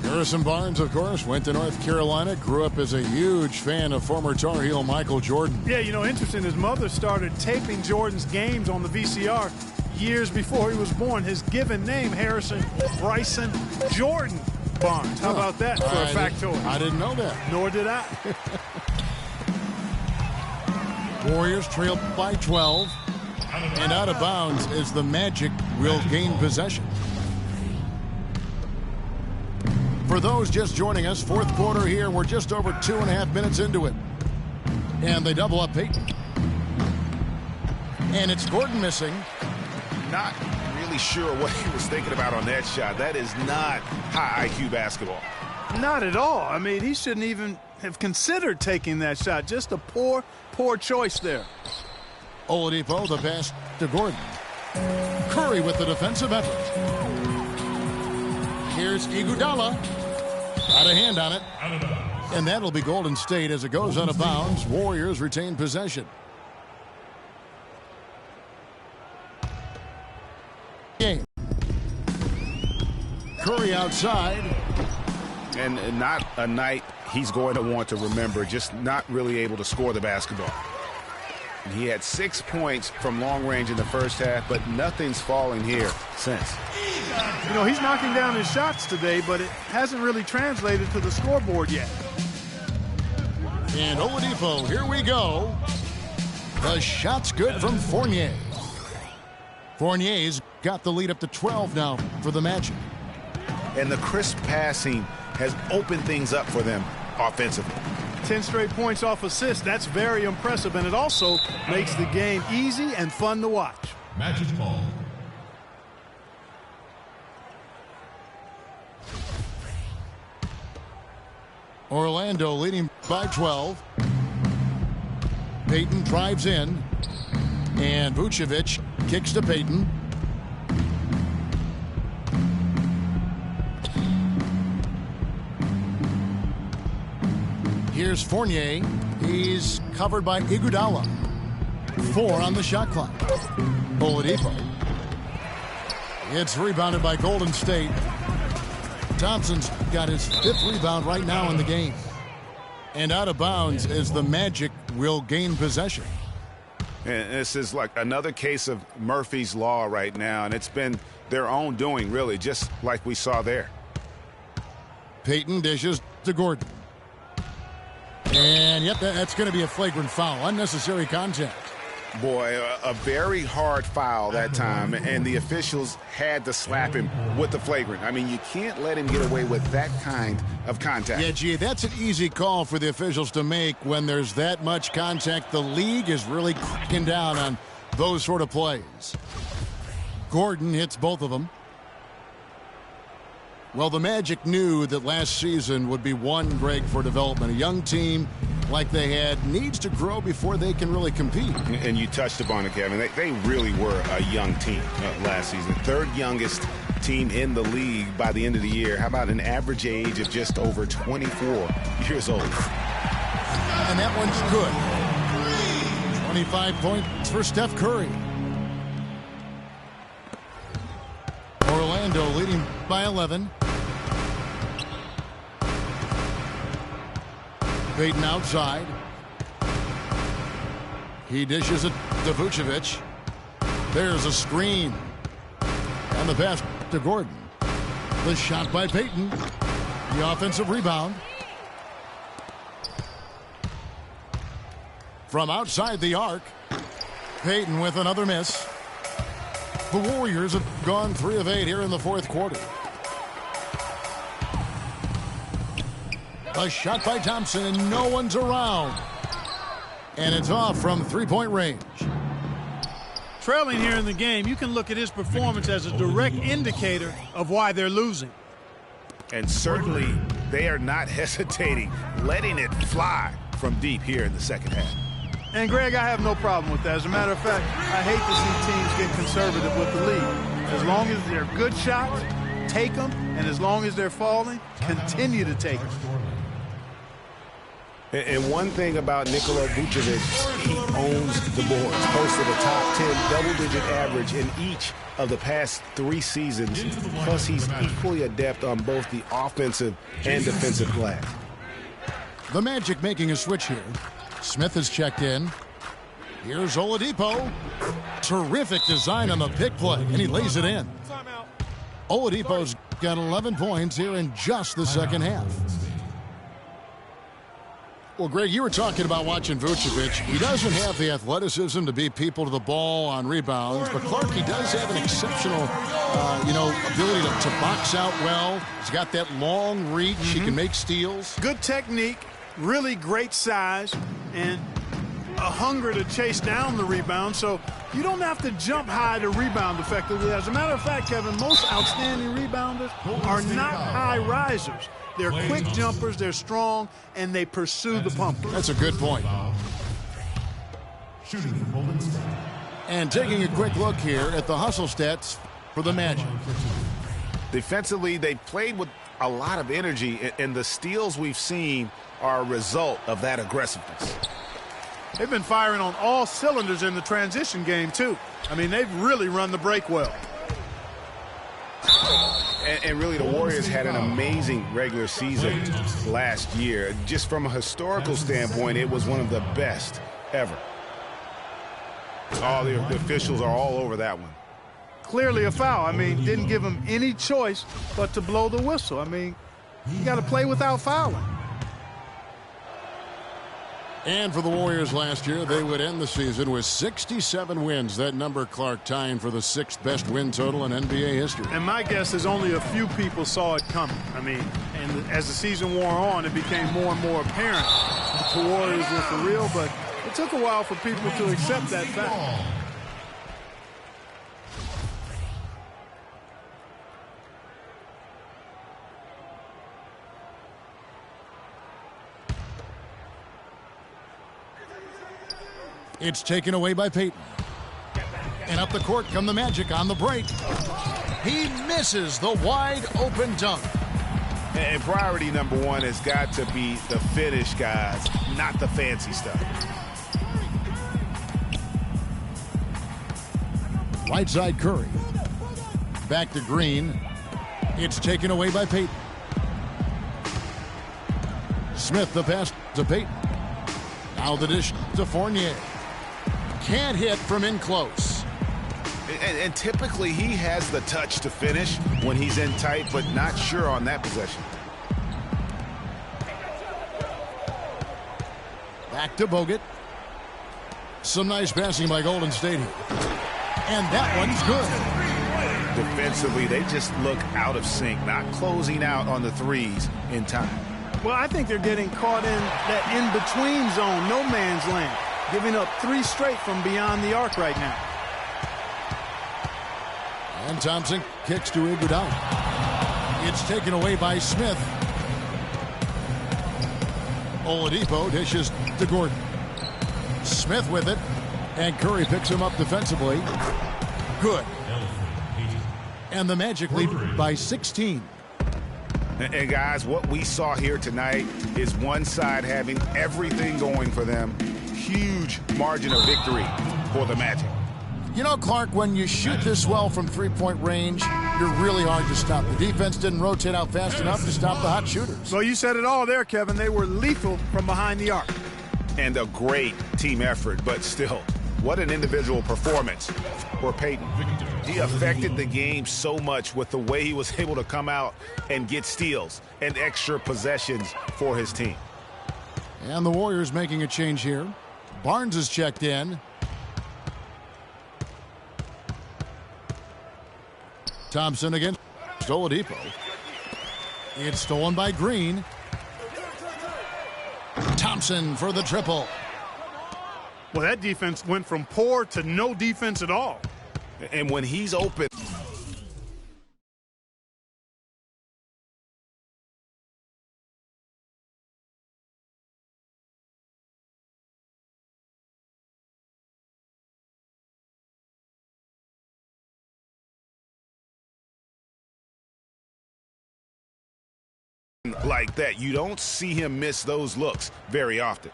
Harrison Barnes, of course, went to North Carolina, grew up as a huge fan of former Tar Heel Michael Jordan. Yeah, you know, interesting. His mother started taping Jordan's games on the VCR years before he was born. His given name, Harrison Bryson Jordan Barnes. How about that for a factoid? I didn't know that. Nor did I. Warriors trail by 12. And out of bounds as the Magic will gain possession. For those just joining us, fourth quarter here. We're just over 2.5 minutes into it. And they double up Payton. And it's Gordon missing. Not really sure what he was thinking about on that shot. That is not high IQ basketball. Not at all. I mean, he shouldn't even have considered taking that shot. Just a poor choice there. Oladipo, the pass to Gordon. Curry with the defensive effort. Here's Iguodala. Out of hand on it. And that'll be Golden State as it goes out of bounds. Warriors retain possession. Game. Curry outside. And not a night he's going to want to remember, just not really able to score the basketball. And he had 6 points from long range in the first half, but nothing's falling here since. You know, he's knocking down his shots today, but it hasn't really translated to the scoreboard yet. And Oladipo, here we go. The shot's good from Fournier. Fournier's got the lead up to 12 now for the Magic. And the crisp passing has opened things up for them offensively. 10 straight points off assists. That's very impressive, and it also makes the game easy and fun to watch. Magic ball. Orlando leading by 12. Payton drives in. And Vucevic kicks to Payton. Here's Fournier. He's covered by Iguodala. 4 on the shot clock. Oladipo. It's rebounded by Golden State. Thompson's got his 5th rebound right now in the game. And out of bounds as the Magic will gain possession. And this is like another case of Murphy's Law right now, and it's been their own doing, really, just like we saw there. Payton dishes to Gordon. And yep, that's going to be a flagrant foul. Unnecessary contact. Boy, a very hard foul that time, and the officials had to slap him with the flagrant. I mean, you can't let him get away with that kind of contact. Yeah, gee, that's an easy call for the officials to make when there's that much contact. The league is really cracking down on those sort of plays. Gordon hits both of them. Well, the Magic knew that last season would be one, Greg, for development. A young team like they had needs to grow before they can really compete. And you touched upon it, Kevin. They really were a young team last season. 3rd youngest team in the league by the end of the year. How about an average age of just over 24 years old? And that one's good. 25 points for Steph Curry. Orlando leading by 11. Payton outside. He dishes it to Vucevic. There's a screen. And the pass to Gordon. The shot by Payton. The offensive rebound. From outside the arc, Payton with another miss. The Warriors have gone 3 of 8 here in the fourth quarter. A shot by Thompson, and no one's around. And it's off from three-point range. Trailing here in the game, you can look at his performance as a direct indicator of why they're losing. And certainly, they are not hesitating, letting it fly from deep here in the second half. And, Greg, I have no problem with that. As a matter of fact, I hate to see teams get conservative with the lead. As long as they're good shots, take them. And as long as they're falling, continue to take them. And one thing about Nikola Vucevic, he owns the boards. Posted a top 10 double-digit average in each of the past 3 seasons. Plus, he's equally adept on both the offensive and defensive glass. The Magic making a switch here. Smith has checked in. Here's Oladipo. Terrific design on the pick play, and he lays it in. Oladipo's got 11 points here in just the second half. Well, Greg, you were talking about watching Vucevic. He doesn't have the athleticism to beat people to the ball on rebounds, but Clark, he does have an exceptional, ability to box out well. He's got that long reach. He can make steals. Good technique, really great size, and a hunger to chase down the rebound, so you don't have to jump high to rebound effectively. As a matter of fact, Kevin, most outstanding rebounders are not high risers. They're quick jumpers, they're strong, and they pursue the pump. That's a good point. And taking a quick look here at the hustle stats for the Magic. Defensively, they played with a lot of energy, and the steals we've seen are a result of that aggressiveness. They've been firing on all cylinders in the transition game, too. I mean, they've really run the break well. And really, the Warriors had an amazing regular season last year. Just from a historical standpoint, it was one of the best ever. All the officials are all over that one. Clearly a foul. I mean, didn't give them any choice but to blow the whistle. I mean, you got to play without fouling. And for the Warriors last year, they would end the season with 67 wins. That number, Clark, tying for the 6th best win total in NBA history. And my guess is only a few people saw it coming. I mean, and as the season wore on, it became more and more apparent that the Warriors were for real, but it took a while for people to accept that fact. It's taken away by Payton. And up the court come the Magic on the break. He misses the wide open dunk. And priority number one has got to be the finish, guys, not the fancy stuff. Right side Curry. Back to Green. It's taken away by Payton. Smith the pass to Payton. Now the dish to Fournier. Can't hit from in close. And typically he has the touch to finish when he's in tight, but not sure on that possession. Back to Bogut. Some nice passing by Golden State here. And that one's good. Defensively, they just look out of sync, not closing out on the threes in time. Well, I think they're getting caught in that in-between zone, no man's land, giving up 3 straight from beyond the arc right now. And Thompson kicks to Iguodala. It's taken away by Smith. Oladipo dishes to Gordon. Smith with it. And Curry picks him up defensively. Good. And the Magic lead by 16. And guys, what we saw here tonight is one side having everything going for them. Huge margin of victory for the Magic. You know, Clark, when you shoot this well from three-point range, you're really hard to stop. The defense didn't rotate out fast enough to stop the hot shooters. Well, you said it all there, Kevin. They were lethal from behind the arc. and a great team effort, but still, what an individual performance for Peyton. He affected the game so much with the way he was able to come out and get steals and extra possessions for his team. And the Warriors making a change here. Barnes is checked in. Thompson against Oladipo. It's stolen by Green. Thompson for the triple. Well, that defense went from poor to no defense at all. And when he's open, like that, you don't see him miss those looks very often.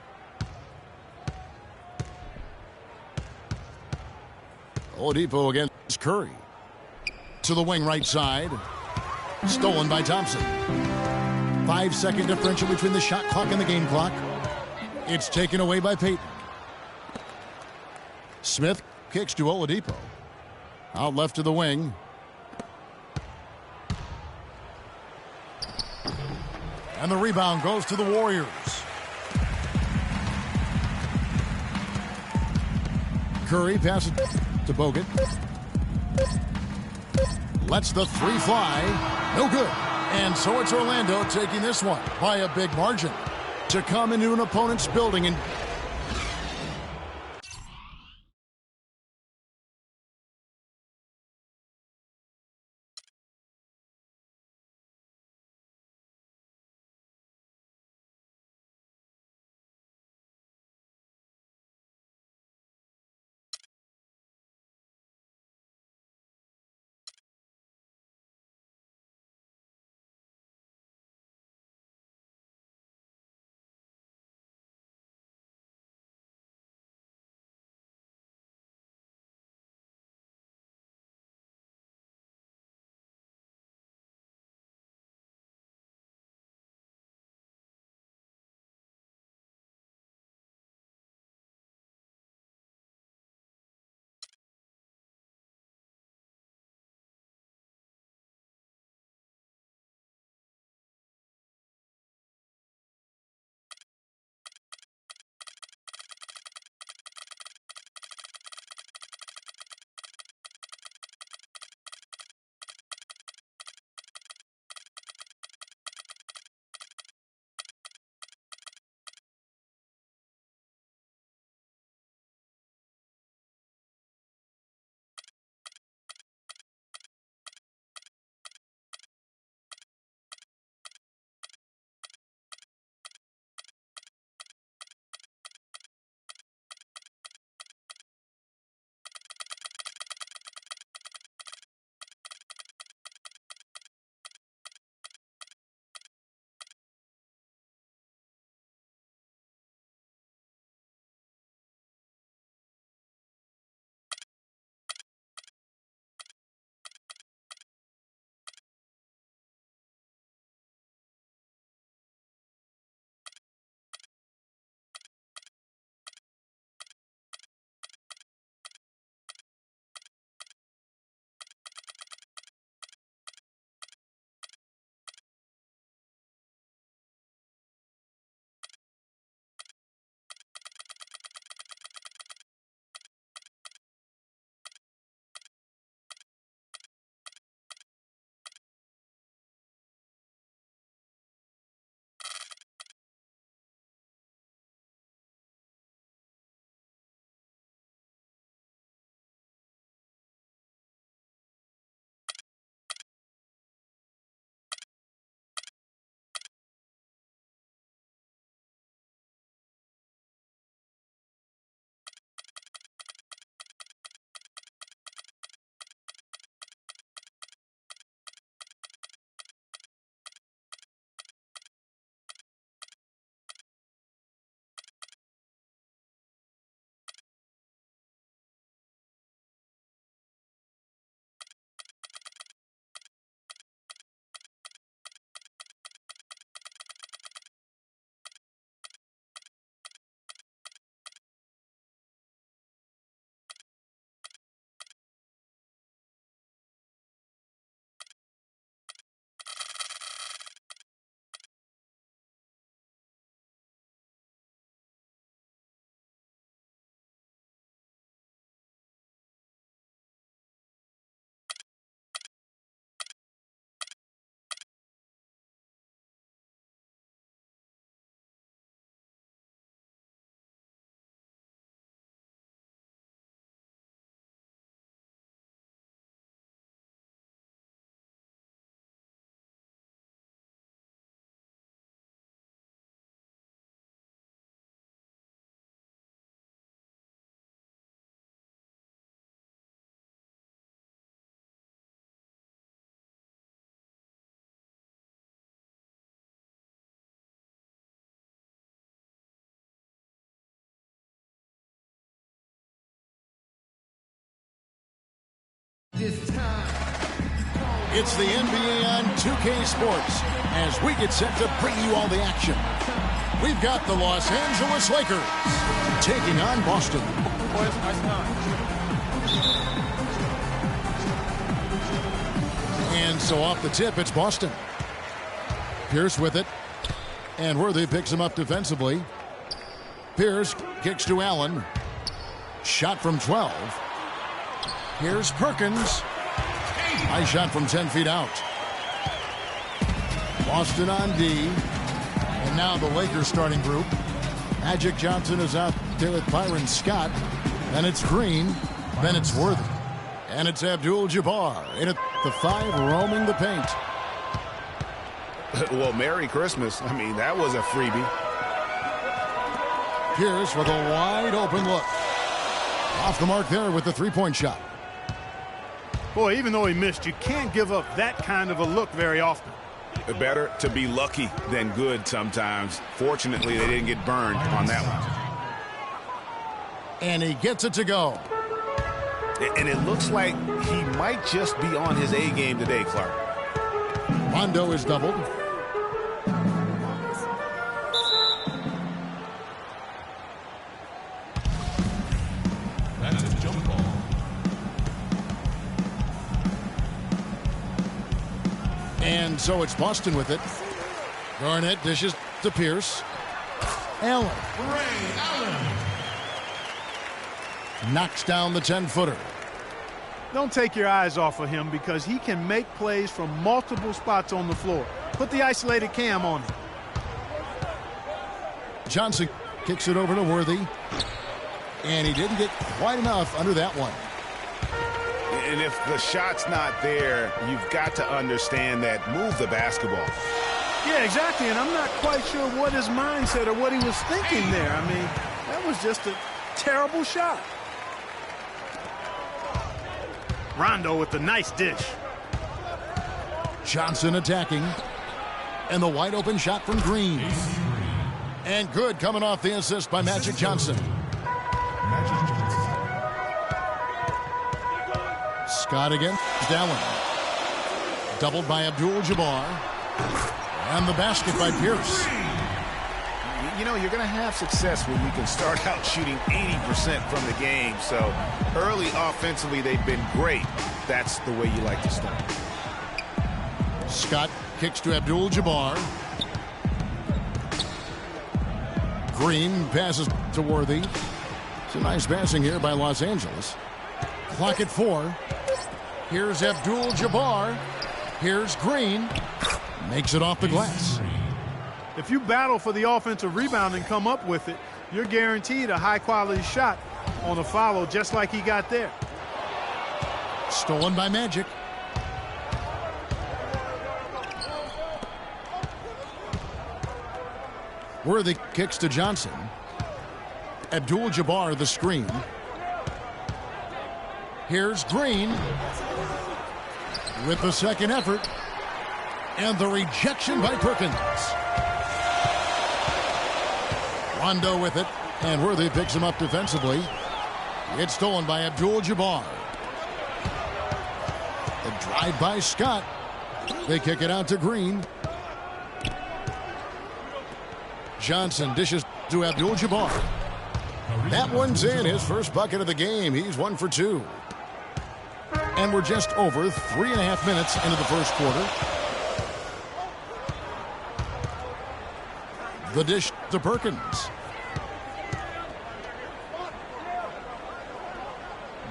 Oladipo against Curry. To the wing right side. Stolen by Thompson. 5-second differential between the shot clock and the game clock. It's taken away by Peyton. Smith kicks to Oladipo. Out left to the wing. And the rebound goes to the Warriors. Curry passes to Bogut. Lets the three fly. No good. And so it's Orlando taking this one by a big margin. To come into an opponent's building and It's the NBA on 2K Sports as we get set to bring you all the action. We've got the Los Angeles Lakers taking on Boston. And so off the tip, it's Boston. Pierce with it. And Worthy picks him up defensively. Pierce kicks to Allen. Shot from 12. Here's Perkins. High shot from 10 feet out. Boston on D. And now the Lakers starting group. Magic Johnson is out there with Byron Scott. Then it's Green. Then it's Worthy. And it's Abdul-Jabbar in at the 5 roaming the paint. Well, Merry Christmas. I mean, that was a freebie. Pierce with a wide open look. Off the mark there with the three-point shot. Boy, even though he missed, you can't give up that kind of a look very often. Better to be lucky than good sometimes. Fortunately, they didn't get burned on that one. And he gets it to go. And it looks like he might just be on his A game today, Clark. Rondo is doubled. That's a jump ball. And so it's Boston with it. Garnett dishes to Pierce. Allen. Knocks down the 10-footer. Don't take your eyes off of him because he can make plays from multiple spots on the floor. Put the isolated cam on him. Johnson kicks it over to Worthy. And he didn't get quite enough under that one. And if the shot's not there, you've got to understand that. Move the basketball. Yeah, exactly. And I'm not quite sure what his mindset or what he was thinking there. I mean, that was just a terrible shot. Rondo with the nice dish. Johnson attacking. And the wide open shot from Green. And good coming off the assist by Magic Johnson. Scott again. Allen. Doubled by Abdul-Jabbar. And the basket by Pierce. You know, you're going to have success when you can start out shooting 80% from the game. So early offensively, they've been great. That's the way you like to start. Scott kicks to Abdul-Jabbar. Green passes to Worthy. It's a nice passing here by Los Angeles. Clock at 4. Here's Abdul-Jabbar. Here's Green. Makes it off the glass. If you battle for the offensive rebound and come up with it, you're guaranteed a high-quality shot on a follow just like he got there. Stolen by Magic. Worthy kicks to Johnson. Abdul-Jabbar the screen. Here's Green with the second effort. And the rejection by Perkins. Rondo with it. And Worthy picks him up defensively. It's stolen by Abdul-Jabbar. The drive by Scott. They kick it out to Green. Johnson dishes to Abdul-Jabbar. That one's in. His first bucket of the game. He's 1 for 2. And we're just over 3.5 minutes into the first quarter. The dish to Perkins.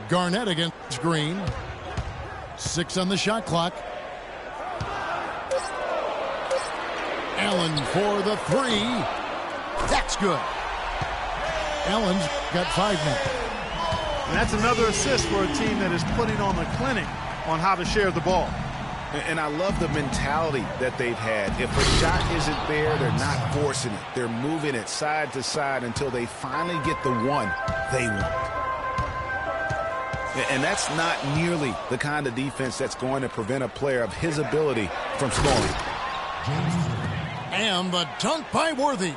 Garnett against Green. 6 on the shot clock. Allen for the 3. That's good. Allen's got 5 now. And that's another assist for a team that is putting on a clinic on how to share the ball. And I love the mentality that they've had. If a shot isn't there, they're not forcing it. They're moving it side to side until they finally get the one they want. And that's not nearly the kind of defense that's going to prevent a player of his ability from scoring. And the dunk by Worthy.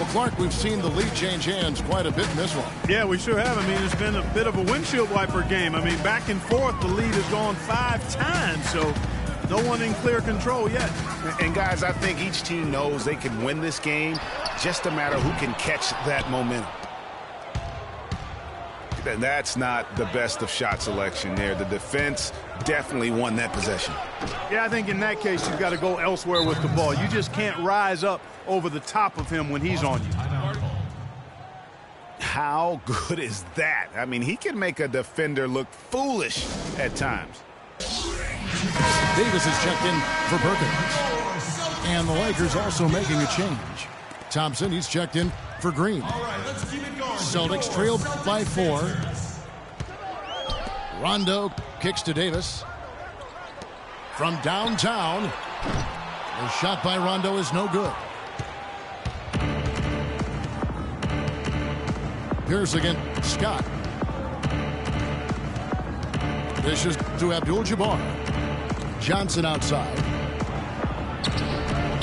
Well, Clark, we've seen the lead change hands quite a bit in this one. Yeah, we sure have. I mean, it's been a bit of a windshield wiper game. I mean, back and forth, the lead has gone 5 times, so no one in clear control yet. And, guys, I think each team knows they can win this game, just a matter who can catch that momentum. That's not the best of shot selection there. The defense definitely won that possession. Yeah, I think in that case, you've got to go elsewhere with the ball. You just can't rise up over the top of him when he's on you. How good is that? I mean, he can make a defender look foolish at times. Davis is checked in for Perkins. And the Lakers also making a change. Thompson, he's checked in for Green. Celtics trail by 4. Rondo kicks to Davis. From downtown, the shot by Rondo is no good. Here's again Scott. Dishes to Abdul-Jabbar. Johnson outside.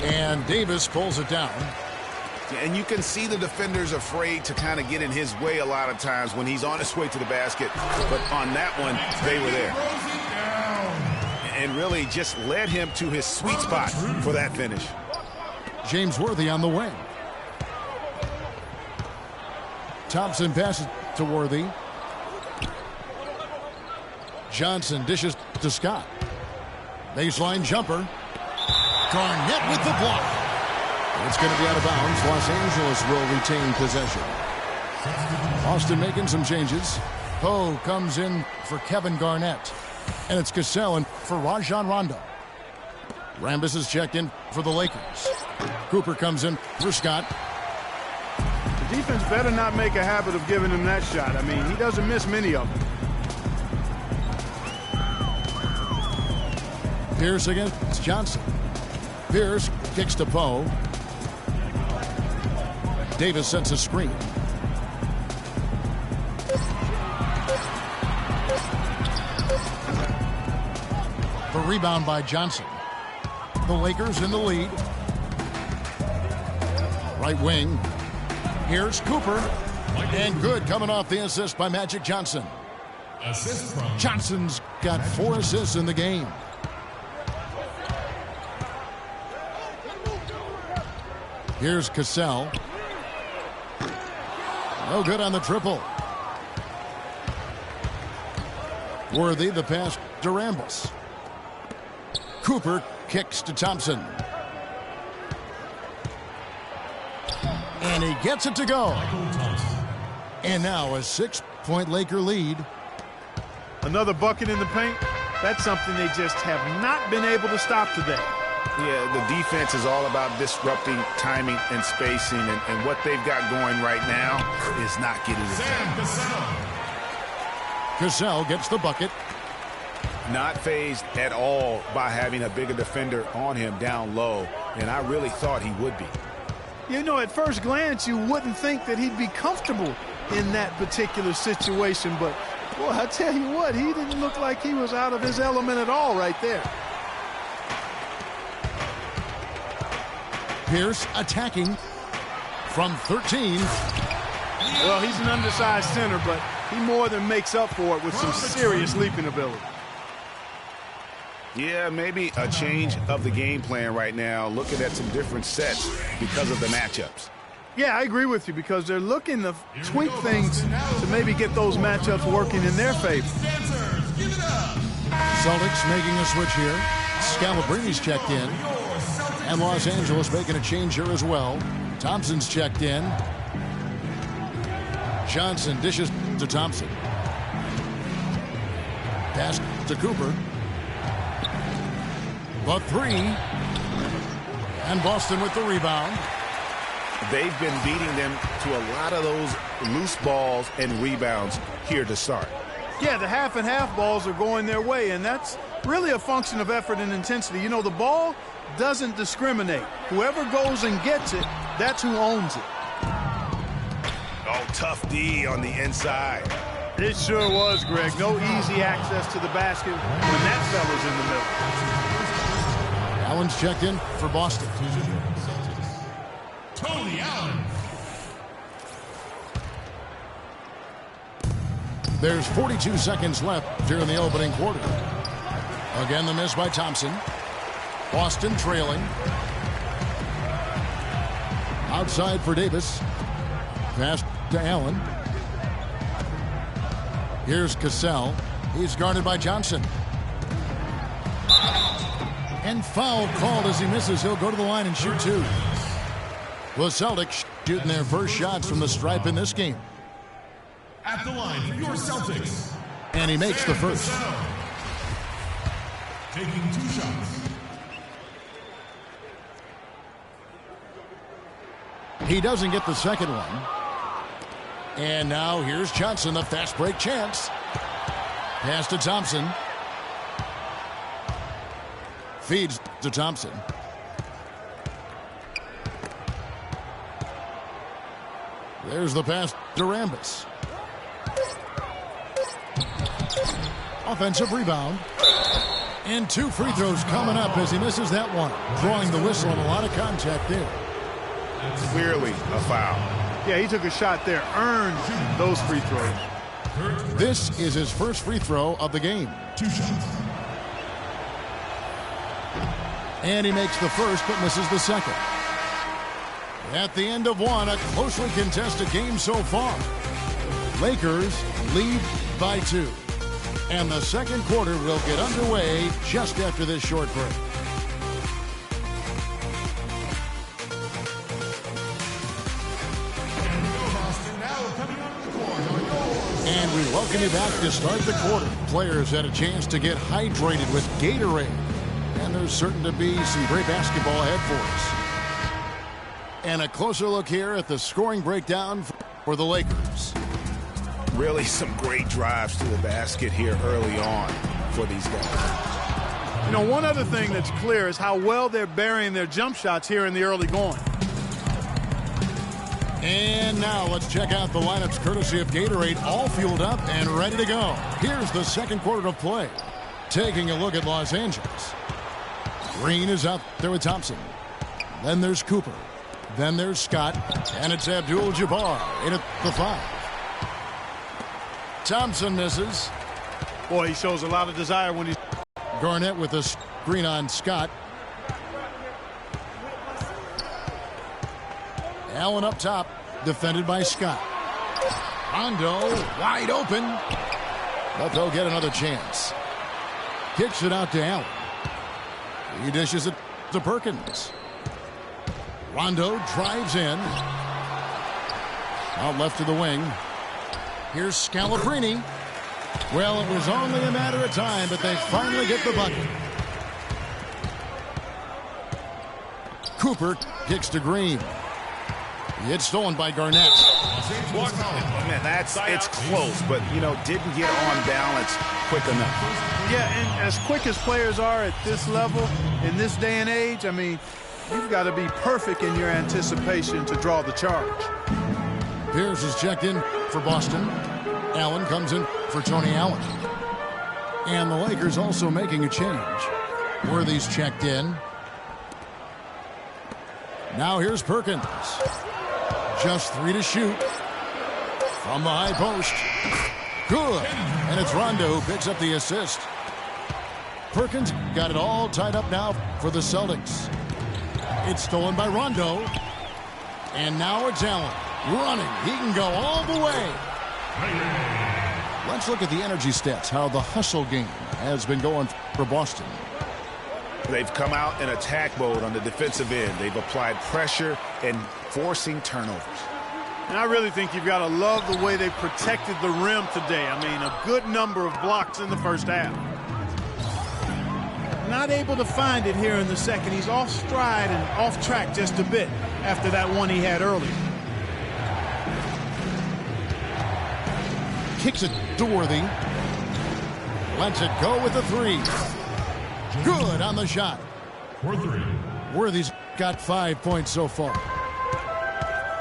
And Davis pulls it down. And you can see the defenders afraid to kind of get in his way a lot of times when he's on his way to the basket. But on that one, they were there. And really just led him to his sweet spot for that finish. James Worthy on the wing. Thompson passes to Worthy. Johnson dishes to Scott. Baseline jumper. Garnett with the block. It's going to be out of bounds. Los Angeles will retain possession. Austin making some changes. Poe comes in for Kevin Garnett. And it's Cassell in for Rajon Rondo. Rambis is checked in for the Lakers. Cooper comes in for Scott. The defense better not make a habit of giving him that shot. I mean, he doesn't miss many of them. Pierce against Johnson. Pierce kicks to Poe. Davis sets a screen. The rebound by Johnson. The Lakers in the lead. Right wing. Here's Cooper. And good coming off the assist by Magic Johnson. Assist from Johnson's got 4 assists in the game. Here's Cassell. No good on the triple. Worthy the pass to Rambis. Cooper kicks to Thompson. And he gets it to go. And now a 6-point Laker lead. Another bucket in the paint. That's something they just have not been able to stop today. Yeah, the defense is all about disrupting timing and spacing, and what they've got going right now is not getting it done. Cassell gets the bucket. Not fazed at all by having a bigger defender on him down low, and I really thought he would be. You know, at first glance, you wouldn't think that he'd be comfortable in that particular situation, but, boy, I tell you what, he didn't look like he was out of his element at all right there. Pierce attacking from 13. Well, he's an undersized center, but he more than makes up for it with some serious leaping ability. Yeah, maybe a change of the game plan right now, looking at some different sets because of the matchups. Yeah, I agree with you because they're looking to tweak things to maybe get those matchups working in their favor. Celtics making a switch here. Scalabrini's checked in. And Los Angeles making a change here as well. Thompson's checked in. Johnson dishes to Thompson. Pass to Cooper. The 3. And Boston with the rebound. They've been beating them to a lot of those loose balls and rebounds here to start. Yeah, the half and half balls are going their way, and that's really a function of effort and intensity. You know, the ball doesn't discriminate. Whoever goes and gets it, that's who owns it. Oh, tough D on the inside. It sure was, Greg. No easy access to the basket when that fella's in the middle. Allen's checked in for Boston. Tony Allen. There's 42 seconds left here in the opening quarter. Again, the miss by Thompson. Boston trailing. Outside for Davis. Pass to Allen. Here's Cassell. He's guarded by Johnson. And foul called as he misses. He'll go to the line and shoot two. The Celtics shooting their first shots from the stripe in this game. At the line for your Celtics. And he makes the first. Taking 2 shots. He doesn't get the second one. And now here's Johnson, the fast break chance. Pass to Thompson. Feeds to Thompson. There's the pass to Rambis. Offensive rebound. And 2 free throws coming up as he misses that one. Drawing the whistle and a lot of contact there. Clearly a foul. Yeah, he took a shot there, earned those free throws. This is his first free throw of the game. 2 shots. And he makes the first but misses the second. At the end of one, a closely contested game so far. Lakers lead by 2. And the second quarter will get underway just after this short break. And we welcome you back to start the quarter. Players had a chance to get hydrated with Gatorade. And there's certain to be some great basketball ahead for us. And a closer look here at the scoring breakdown for the Lakers. Really some great drives to the basket here early on for these guys. You know, one other thing that's clear is how well they're burying their jump shots here in the early going. And now let's check out the lineups courtesy of Gatorade, all fueled up and ready to go. Here's the second quarter of play. Taking a look at Los Angeles. Green is out there with Thompson. Then there's Cooper. Then there's Scott. And it's Abdul-Jabbar in at the 5. Thompson misses. Boy, he shows a lot of desire when he's... Garnett with a screen on Scott. Allen up top, defended by Scott. Rondo wide open, but they'll get another chance. Kicks it out to Allen. He dishes it to Perkins. Rondo drives in. Out left to the wing. Here's Scalabrine. Well, it was only a matter of time, but they finally get the bucket. Cooper kicks to Green. It's stolen by Garnett. Man, it's close, but, you know, didn't get on balance quick enough. Yeah, and as quick as players are at this level, in this day and age, I mean, you've got to be perfect in your anticipation to draw the charge. Pierce is checked in for Boston. Allen comes in for Tony Allen. And the Lakers also making a change. Worthy's checked in. Now here's Perkins. Just 3 to shoot. From the high post. Good. And it's Rondo who picks up the assist. Perkins got it all tied up now for the Celtics. It's stolen by Rondo. And now it's Allen. Running. He can go all the way. Let's look at the energy stats, how the hustle game has been going for Boston. They've come out in attack mode on the defensive end. They've applied pressure and forcing turnovers. And I really think you've got to love the way they protected the rim today. I mean, a good number of blocks in the first half. Not able to find it here in the second. He's off stride and off track just a bit after that one he had earlier. Kicks it to Worthy. Lets it go with the 3. Good on the shot. Worthy's got 5 points so far.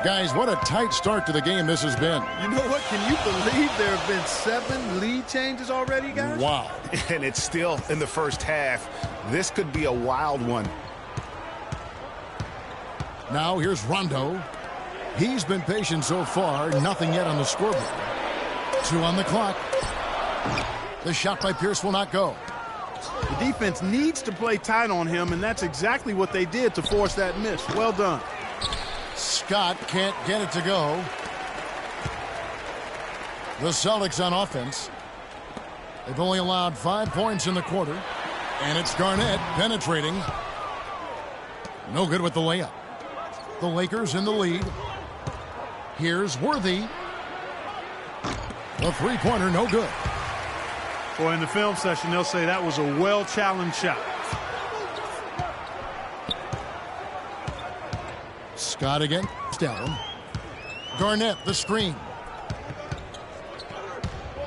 Guys, what a tight start to the game this has been. You know what? Can you believe there have been 7 lead changes already, guys? Wow. And it's still in the first half. This could be a wild one. Now here's Rondo. He's been patient so far. Nothing yet on the scoreboard. 2 on the clock. The shot by Pierce will not go. The defense needs to play tight on him, and that's exactly what they did to force that miss. Well done. Scott can't get it to go. The Celtics on offense. They've only allowed 5 points in the quarter. And it's Garnett penetrating. No good with the layup. The Lakers in the lead. Here's Worthy. The three-pointer, no good. Boy, in the film session, they'll say that was a well-challenged shot. Scott again. Allen. Garnett, the screen.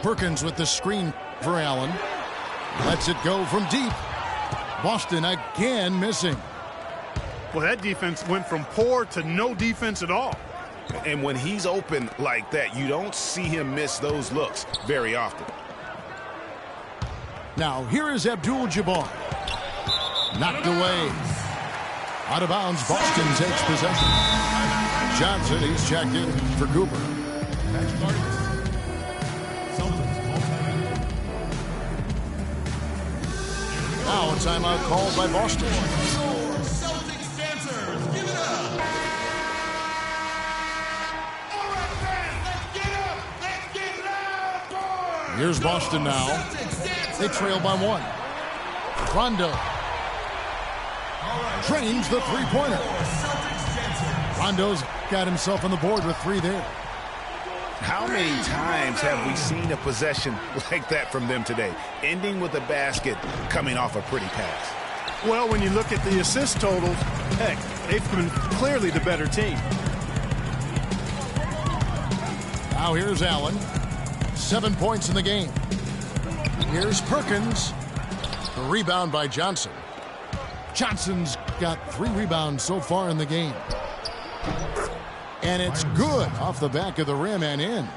Perkins with the screen for Allen. Lets it go from deep. Boston again missing. Well, that defense went from poor to no defense at all. And when he's open like that, you don't see him miss those looks very often. Now, here is Abdul-Jabbar. Knocked away. Out of bounds, Boston takes possession. Johnson, he's checked in for Cooper. Now a timeout called by Boston. Here's Boston now. They trail by 1. Rondo drains the three-pointer. Rondo's got himself on the board with 3 there. How many times have we seen a possession like that from them today, ending with a basket coming off a pretty pass? Well, when you look at the assist totals, heck, they've been clearly the better team. Now here's Allen. 7 points in the game. Here's Perkins. The rebound by Johnson. Johnson's got 3 rebounds so far in the game. And it's good off the back of the rim and in.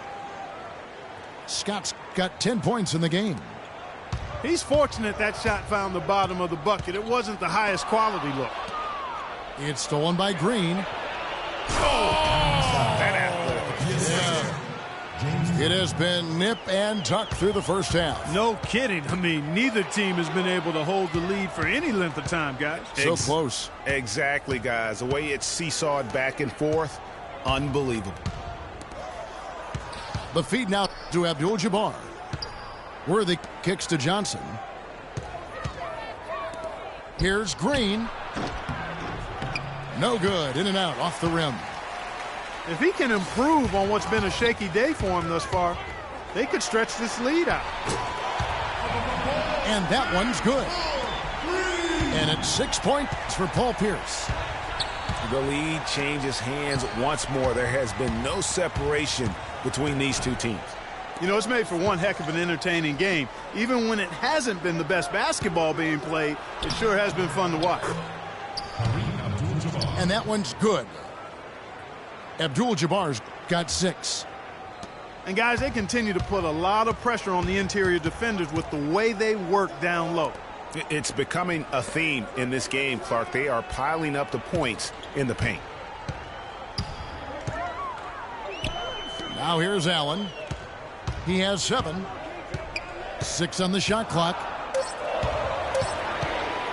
Scott's got 10 points in the game. He's fortunate that shot found the bottom of the bucket. It wasn't the highest quality look. It's stolen by Green. It has been nip and tuck through the first half. No kidding. I mean, neither team has been able to hold the lead for any length of time, guys. So close. Exactly, guys. The way it's seesawed back and forth, unbelievable. The feed now to Abdul-Jabbar. Worthy kicks to Johnson. Here's Green. No good. In and out off the rim. If he can improve on what's been a shaky day for him thus far, they could stretch this lead out. And that one's good. And it's 6 points for Paul Pierce. The lead changes hands once more. There has been no separation between these two teams. You know, it's made for one heck of an entertaining game. Even when it hasn't been the best basketball being played, it sure has been fun to watch. And that one's good. Abdul-Jabbar's got 6. And guys, they continue to put a lot of pressure on the interior defenders with the way they work down low. It's becoming a theme in this game, Clark. They are piling up the points in the paint. Now here's Allen. He has 7. 6 on the shot clock.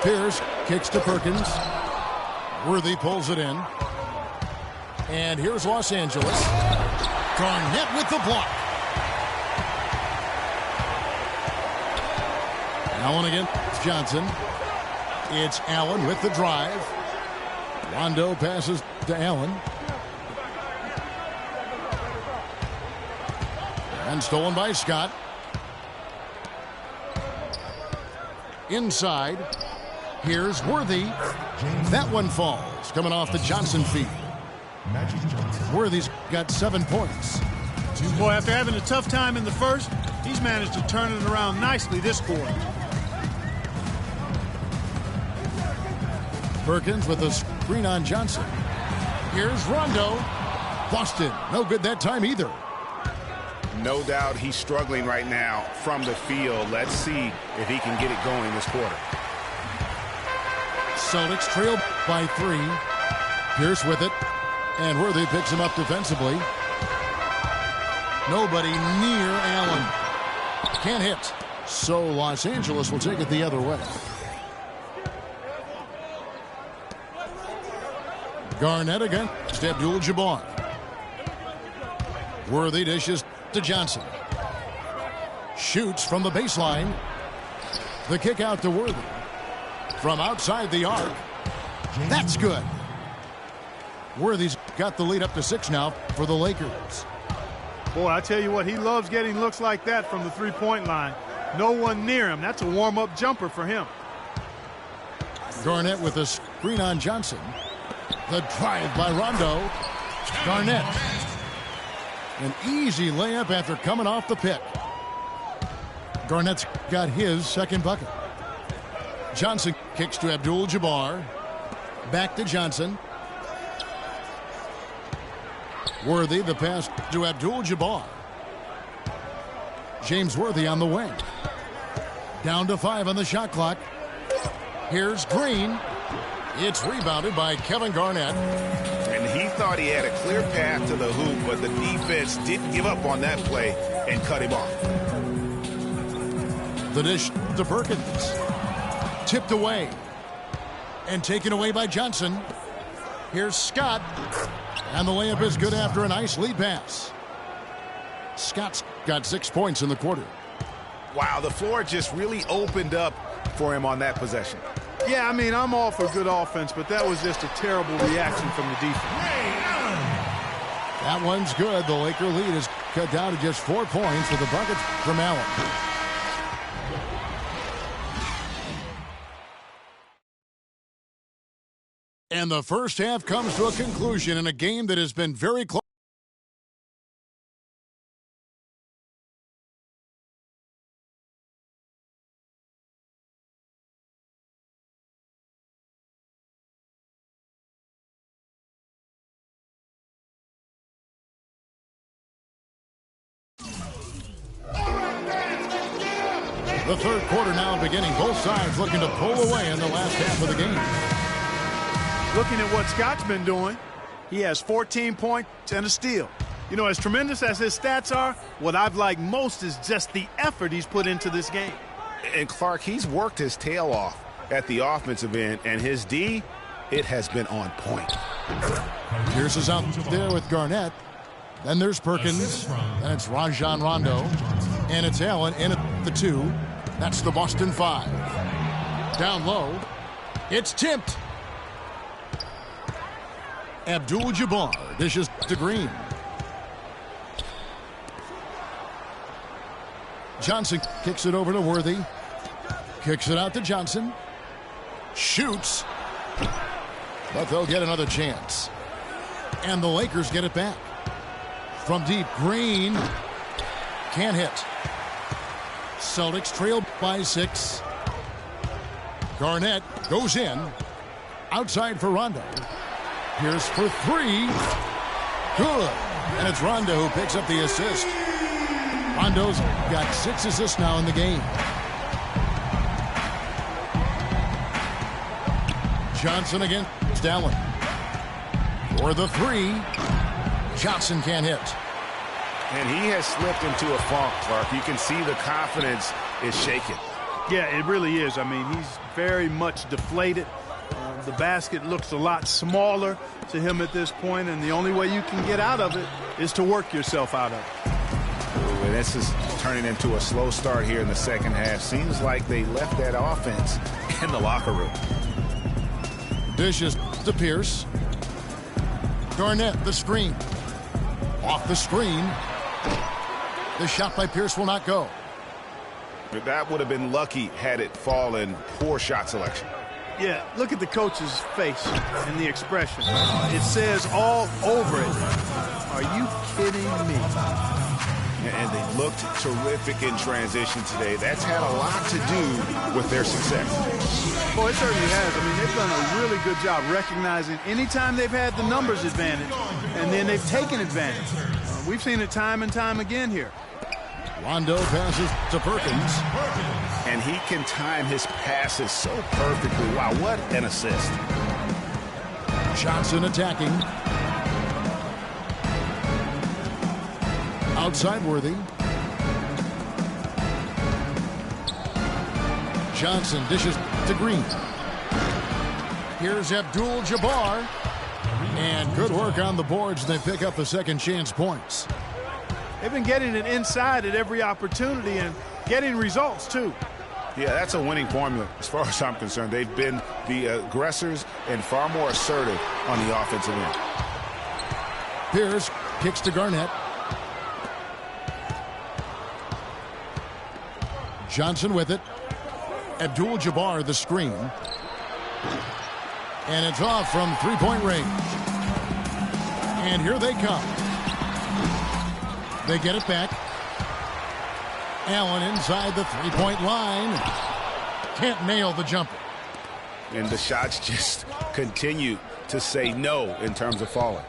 Pierce kicks to Perkins. Worthy pulls it in. And here's Los Angeles. Garnett with the block. Allen against Johnson. It's Allen with the drive. Rondo passes to Allen. And stolen by Scott. Inside. Here's Worthy. That one falls. Coming off the Johnson feed. Worthy's got 7 points. Boy, after having a tough time in the first, he's managed to turn it around nicely this quarter. Perkins with a screen on Johnson. Here's Rondo. Boston, no good that time either. No doubt he's struggling right now from the field. Let's see if he can get it going this quarter. Celtics trail by 3. Pierce with it. And Worthy picks him up defensively. Nobody near Allen. Can't hit. So Los Angeles will take it the other way. Garnett against Abdul-Jabbar. Worthy dishes to Johnson. Shoots from the baseline. The kick out to Worthy. From outside the arc. That's good. Worthy's got the lead up to 6 now for the Lakers. Boy, I tell you what, he loves getting looks like that from the three-point line. No one near him. That's a warm-up jumper for him. Garnett with a screen on Johnson. The drive by Rondo. Garnett. An easy layup after coming off the pick. Garnett's got his second bucket. Johnson kicks to Abdul-Jabbar. Back to Johnson. Worthy, the pass to Abdul-Jabbar. James Worthy on the wing. Down to 5 on the shot clock. Here's Green. It's rebounded by Kevin Garnett. And he thought he had a clear path to the hoop, but the defense didn't give up on that play and cut him off. The dish to Perkins. Tipped away. And taken away by Johnson. Here's Scott. And the layup is good after a nice lead pass. Scott's got 6 points in the quarter. Wow, the floor just really opened up for him on that possession. Yeah, I mean, I'm all for good offense, but that was just a terrible reaction from the defense. That one's good. The Laker lead is cut down to just 4 points with a bucket from Allen. And the first half comes to a conclusion in a game that has been very close. The third quarter now beginning. Both sides looking to pull away in the last half of the game. Looking at what Scott's been doing, he has 14 points and a steal. You know, as tremendous as his stats are, what I've liked most is just the effort he's put into this game. And Clark, he's worked his tail off at the offensive end, and his D, it has been on point. Pierce is out there with Garnett. Then there's Perkins. Then it's Rajon Rondo. And it's Allen in at the 2. That's the Boston 5. Down low. It's tipped. Abdul-Jabbar dishes to Green. Johnson kicks it over to Worthy. Kicks it out to Johnson. Shoots. But they'll get another chance. And the Lakers get it back. From deep, Green can't hit. Celtics trail by 6. Garnett goes in. Outside for Rondo. Pierce for 3. Good. And it's Rondo who picks up the assist. Rondo's got 6 assists now in the game. Johnson against Allen. For the 3. Johnson can't hit. And he has slipped into a funk, Clark. You can see the confidence is shaken. Yeah, it really is. I mean, he's very much deflated. The basket looks a lot smaller to him at this point, and the only way you can get out of it is to work yourself out of it. Ooh, and this is turning into a slow start here in the second half. Seems like they left that offense in the locker room. Dishes to Pierce. Garnett, the screen. Off the screen. The shot by Pierce will not go. That would have been lucky had it fallen. Poor shot selection. Yeah, look at the coach's face and the expression. It says all over it. Are you kidding me? And they looked terrific in transition today. That's had a lot to do with their success. Well, it certainly has. I mean, they've done a really good job recognizing anytime they've had the numbers advantage, and then they've taken advantage. We've seen it time and time again here. Rondo passes to Perkins. And he can time his passes so perfectly. Wow, what an assist. Johnson attacking. Outside Worthy. Johnson dishes to Green. Here's Abdul-Jabbar. And good work on the boards. They pick up the second chance points. They've been getting it inside at every opportunity and getting results, too. Yeah, that's a winning formula as far as I'm concerned. They've been the aggressors and far more assertive on the offensive end. Pierce kicks to Garnett. Johnson with it. Abdul-Jabbar the screen. And it's off from three-point range. And here they come. They get it back. Allen inside the three-point line. Can't nail the jumper. And the shots just continue to say no in terms of falling.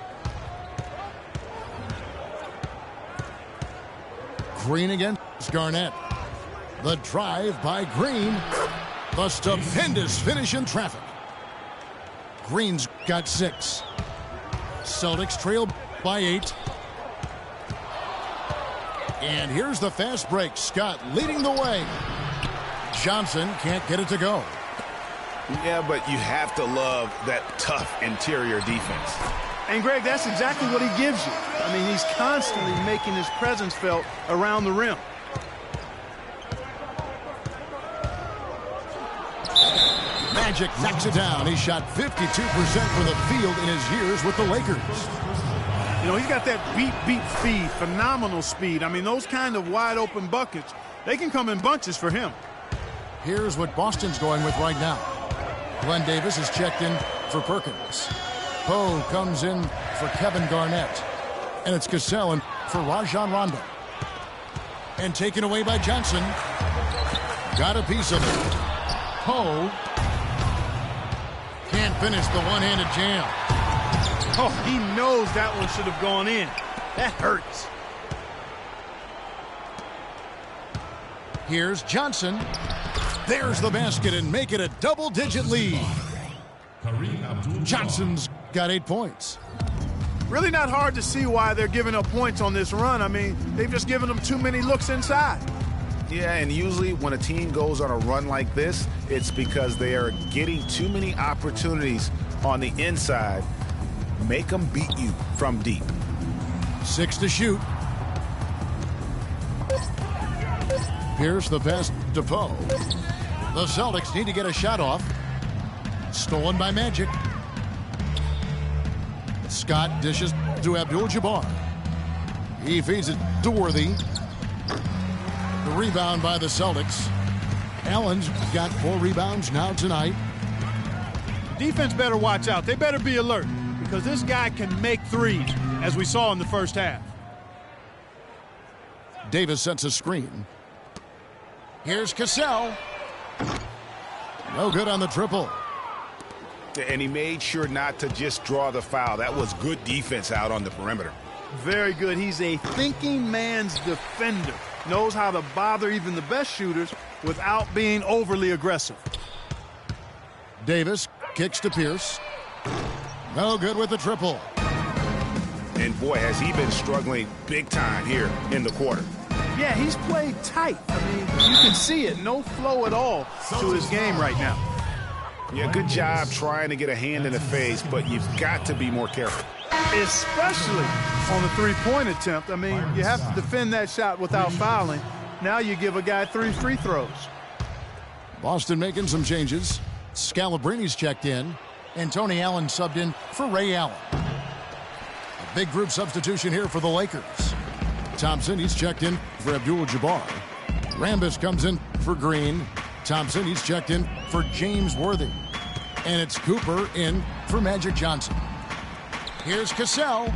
Green against Garnett. The drive by Green. The stupendous finish in traffic. Green's got 6. Celtics trail by 8. And here's the fast break. Scott leading the way. Johnson can't get it to go. Yeah, but you have to love that tough interior defense. And, Greg, that's exactly what he gives you. I mean, he's constantly making his presence felt around the rim. Magic knocks it down. He shot 52% from the field in his years with the Lakers. You know, he's got that beat speed, phenomenal speed. I mean, those kind of wide-open buckets, they can come in bunches for him. Here's what Boston's going with right now. Glenn Davis is checked in for Perkins. Poe comes in for Kevin Garnett. And it's Cassell in for Rajon Rondo. And taken away by Johnson. Got a piece of it. Poe can't finish the one-handed jam. Oh, he knows that one should have gone in. That hurts. Here's Johnson. There's the basket and make it a double-digit lead. Johnson's got 8 points. Really not hard to see why they're giving up points on this run. I mean, they've just given them too many looks inside. Yeah, and usually when a team goes on a run like this, it's because they are getting too many opportunities on the inside. Make them beat you from deep. 6 to shoot. Pierce the pass to Poe. The Celtics need to get a shot off. Stolen by Magic. Scott dishes to Abdul-Jabbar. He feeds it to Worthy. The rebound by the Celtics. Allen's got 4 rebounds now tonight. Defense better watch out. They better be alert because this guy can make threes, as we saw in the first half. Davis sets a screen. Here's Cassell. No good on the triple. And he made sure not to just draw the foul. That was good defense out on the perimeter. Very good. He's a thinking man's defender. Knows how to bother even the best shooters without being overly aggressive. Davis kicks to Pierce. No good with the triple. And boy, has he been struggling big time here in the quarter. Yeah, he's played tight. I mean, you can see it. No flow at all to his game right now. Yeah, good job trying to get a hand in the face, but you've got to be more careful. Especially on the three-point attempt. I mean, you have to defend that shot without fouling. Now you give a guy 3 free throws. Boston making some changes. Scalabrini's checked in, and Tony Allen subbed in for Ray Allen. A big group substitution here for the Lakers. Thompson, he's checked in for Abdul-Jabbar. Rambis comes in for Green. Thompson, he's checked in for James Worthy. And it's Cooper in for Magic Johnson. Here's Cassell.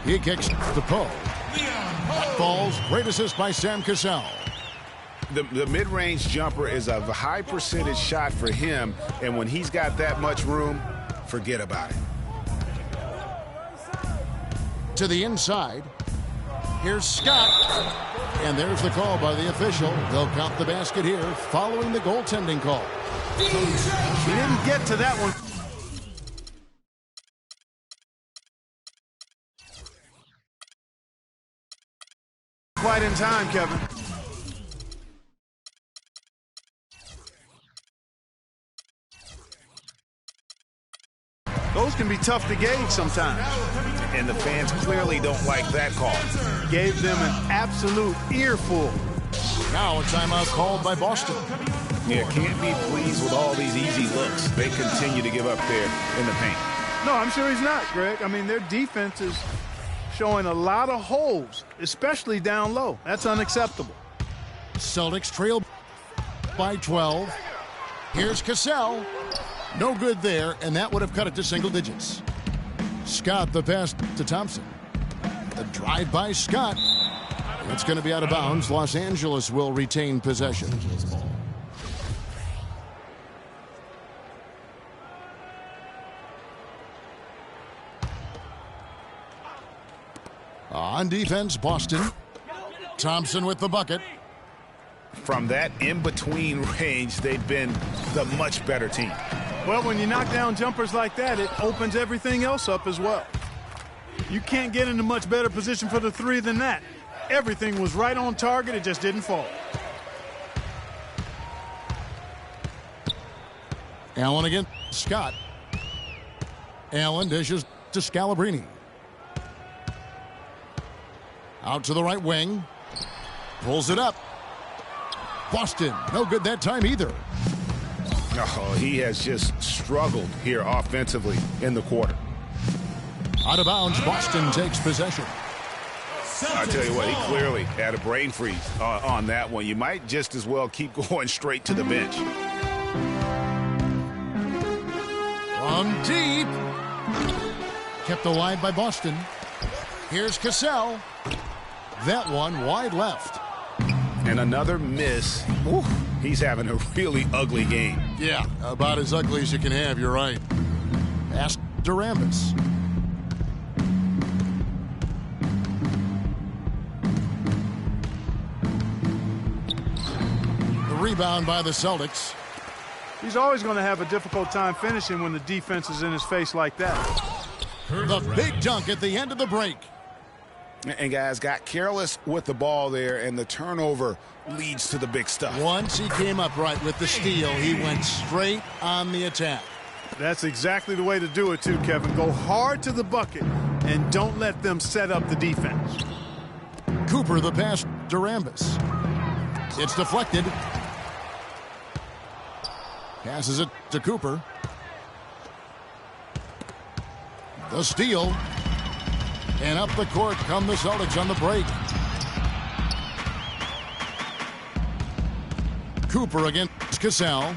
He kicks to Poe. Falls. Great assist by Sam Cassell. The mid-range jumper is a high percentage shot for him, and when he's got that much room, forget about it. To the inside. Here's Scott. And there's the call by the official. They'll count the basket here following the goaltending call. He didn't get to that one. right in time, Kevin. Those can be tough to gauge sometimes. And the fans clearly don't like that call. Gave them an absolute earful. Now a timeout called by Boston. Yeah, can't be pleased with all these easy looks they continue to give up there in the paint. No, I'm sure he's not, Greg. I mean, their defense is showing a lot of holes, especially down low. That's unacceptable. Celtics trail by 12. Here's Cassell. No good there, and that would have cut it to single digits. Scott the pass to Thompson. The drive by Scott. It's going to be out of bounds. Los Angeles will retain possession. On defense, Boston. Thompson with the bucket. From that in-between range, they've been the much better team. Well, when you knock down jumpers like that, it opens everything else up as well. You can't get in a much better position for the three than that. Everything was right on target. It just didn't fall. Allen against Scott. Allen dishes to Scalabrine. Out to the right wing. Pulls it up. Boston, no good that time either. Oh, he has just struggled here offensively in the quarter. Out of bounds, Boston takes possession. I tell you what, he clearly had a brain freeze on that one. You might just as well keep going straight to the bench. From deep. Kept alive by Boston. Here's Cassell. That one wide left. And another miss. Ooh, he's having a really ugly game. Yeah, about as ugly as you can have, you're right. Ask Durambus. The rebound by the Celtics. He's always going to have a difficult time finishing when the defense is in his face like that. The big dunk at the end of the break. And guys got careless with the ball there, and the turnover leads to the big stuff. Once he came up right with the steal, he went straight on the attack. That's exactly the way to do it too, Kevin. Go hard to the bucket and don't let them set up the defense. Cooper the pass, Durambus. It's deflected. Passes it to Cooper. The steal. And up the court come the Celtics on the break. Cooper against Cassell.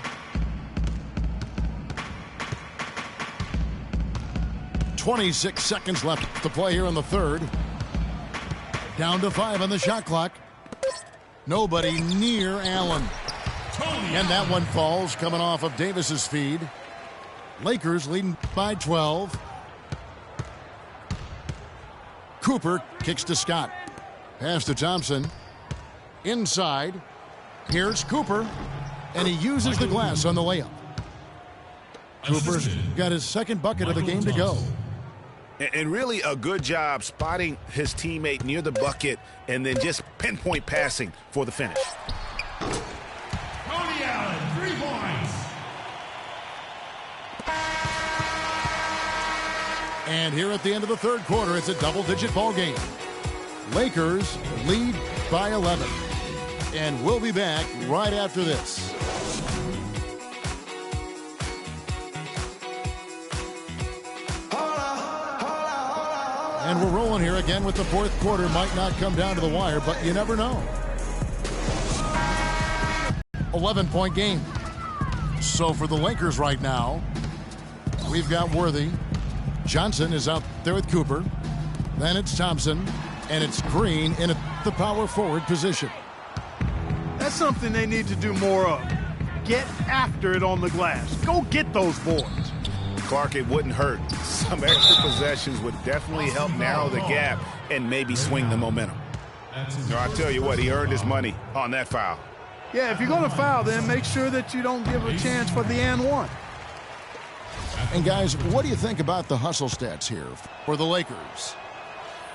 26 seconds left to play here in the third. Down to 5 on the shot clock. Nobody near Allen. And that one falls coming off of Davis's feed. Lakers leading by 12. Cooper kicks to Scott. Pass to Thompson. Inside. Here's Cooper. And he uses the glass on the layup. Cooper's got his second bucket of the game to go. And really a good job spotting his teammate near the bucket and then just pinpoint passing for the finish. Tony Allen, 3 points. And here at the end of the third quarter, it's a double-digit ball game. Lakers lead by 11. And we'll be back right after this. And we're rolling here again with the fourth quarter. Might not come down to the wire, but you never know. 11-point game. So for the Lakers right now, we've got Worthy. Johnson is out there with Cooper. Then it's Thompson. And it's Green in the power forward position. That's something they need to do more of. Get after it on the glass. Go get those boards. Clark, it wouldn't hurt. Some extra possessions would definitely help narrow the gap and maybe swing the momentum. No, I tell you what, he earned his money on that foul. Yeah, if you're going to foul, then make sure that you don't give a chance for the and one. And guys, what do you think about the hustle stats here for the Lakers?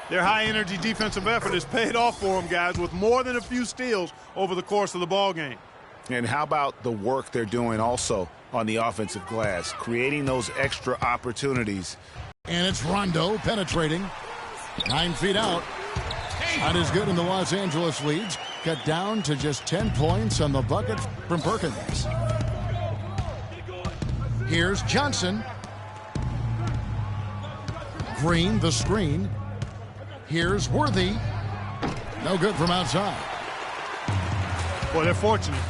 Their high-energy defensive effort has paid off for them, guys, with more than a few steals over the course of the ball game. And how about the work they're doing also on the offensive glass, creating those extra opportunities. And it's Rondo penetrating. 9 feet out. Not as good in the Los Angeles leads. Cut down to just 10 points on the bucket from Perkins. Here's Johnson. Green, the screen. Here's Worthy. No good from outside. Well, they're fortunate.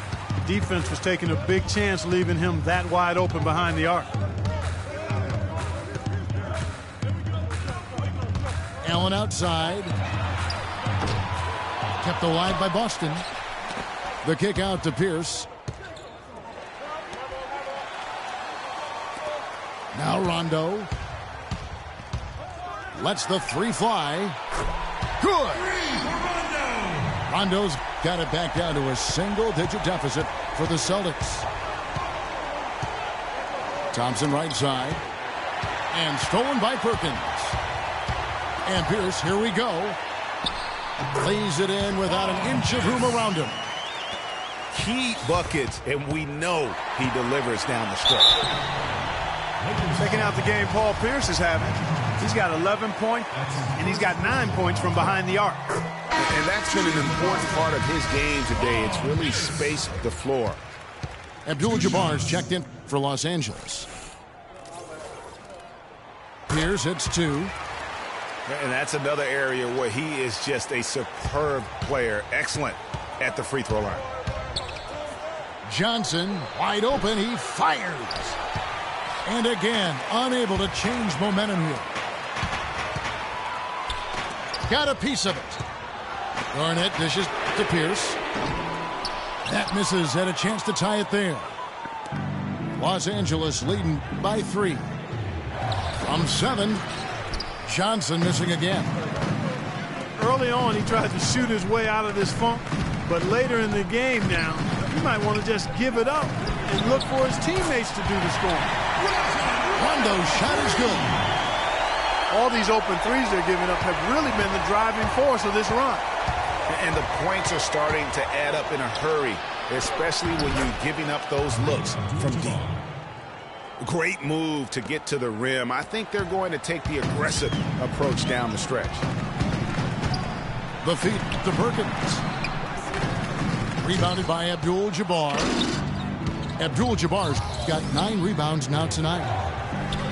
The defense was taking a big chance leaving him that wide open behind the arc. Allen outside. Kept alive by Boston. The kick out to Pierce. Now Rondo. Lets the three fly. Good. Rondo's got it back down to a single-digit deficit for the Celtics. Thompson right side. And stolen by Perkins. And Pierce, here we go. Lays it in without an inch of room around him. Key buckets, and we know he delivers down the stretch. Checking out the game Paul Pierce is having. He's got 11 points, and he's got 9 points from behind the arc. And that's been an important part of his game today. It's really spaced the floor. Abdul-Jabbar's checked in for Los Angeles. Pierce hits 2. And that's another area where he is just a superb player. Excellent at the free throw line. Johnson, wide open, he fires. And again, unable to change momentum here. Got a piece of it. Garnett dishes to Pierce. That misses, had a chance to tie it there. Los Angeles leading by 3. From 7, Johnson missing again. Early on, he tried to shoot his way out of this funk, but later in the game now, he might want to just give it up and look for his teammates to do the scoring. Rondo's shot is good. All these open threes they're giving up have really been the driving force of this run. And the points are starting to add up in a hurry, especially when you're giving up those looks from deep. Great move to get to the rim. I think they're going to take the aggressive approach down the stretch. The feed to Perkins. Rebounded by Abdul-Jabbar. Abdul-Jabbar's got 9 rebounds now tonight.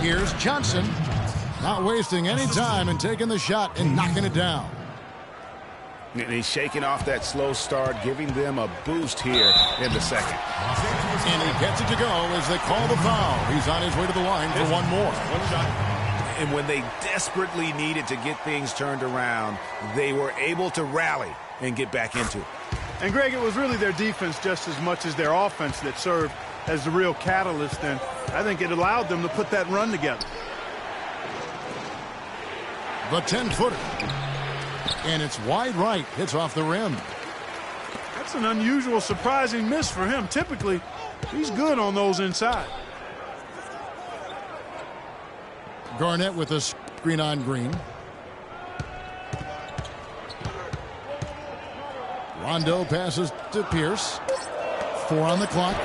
Here's Johnson. Not wasting any time and taking the shot and knocking it down. And he's shaking off that slow start, giving them a boost here in the second. And he gets it to go as they call the foul. He's on his way to the line for one more. And when they desperately needed to get things turned around, they were able to rally and get back into it. And, Greg, it was really their defense just as much as their offense that served as the real catalyst, and I think it allowed them to put that run together. The 10-footer. And it's wide right. Hits off the rim. That's an unusual, surprising miss for him. Typically, he's good on those inside. Garnett with a screen on Green. Rondo passes to Pierce. 4 on the clock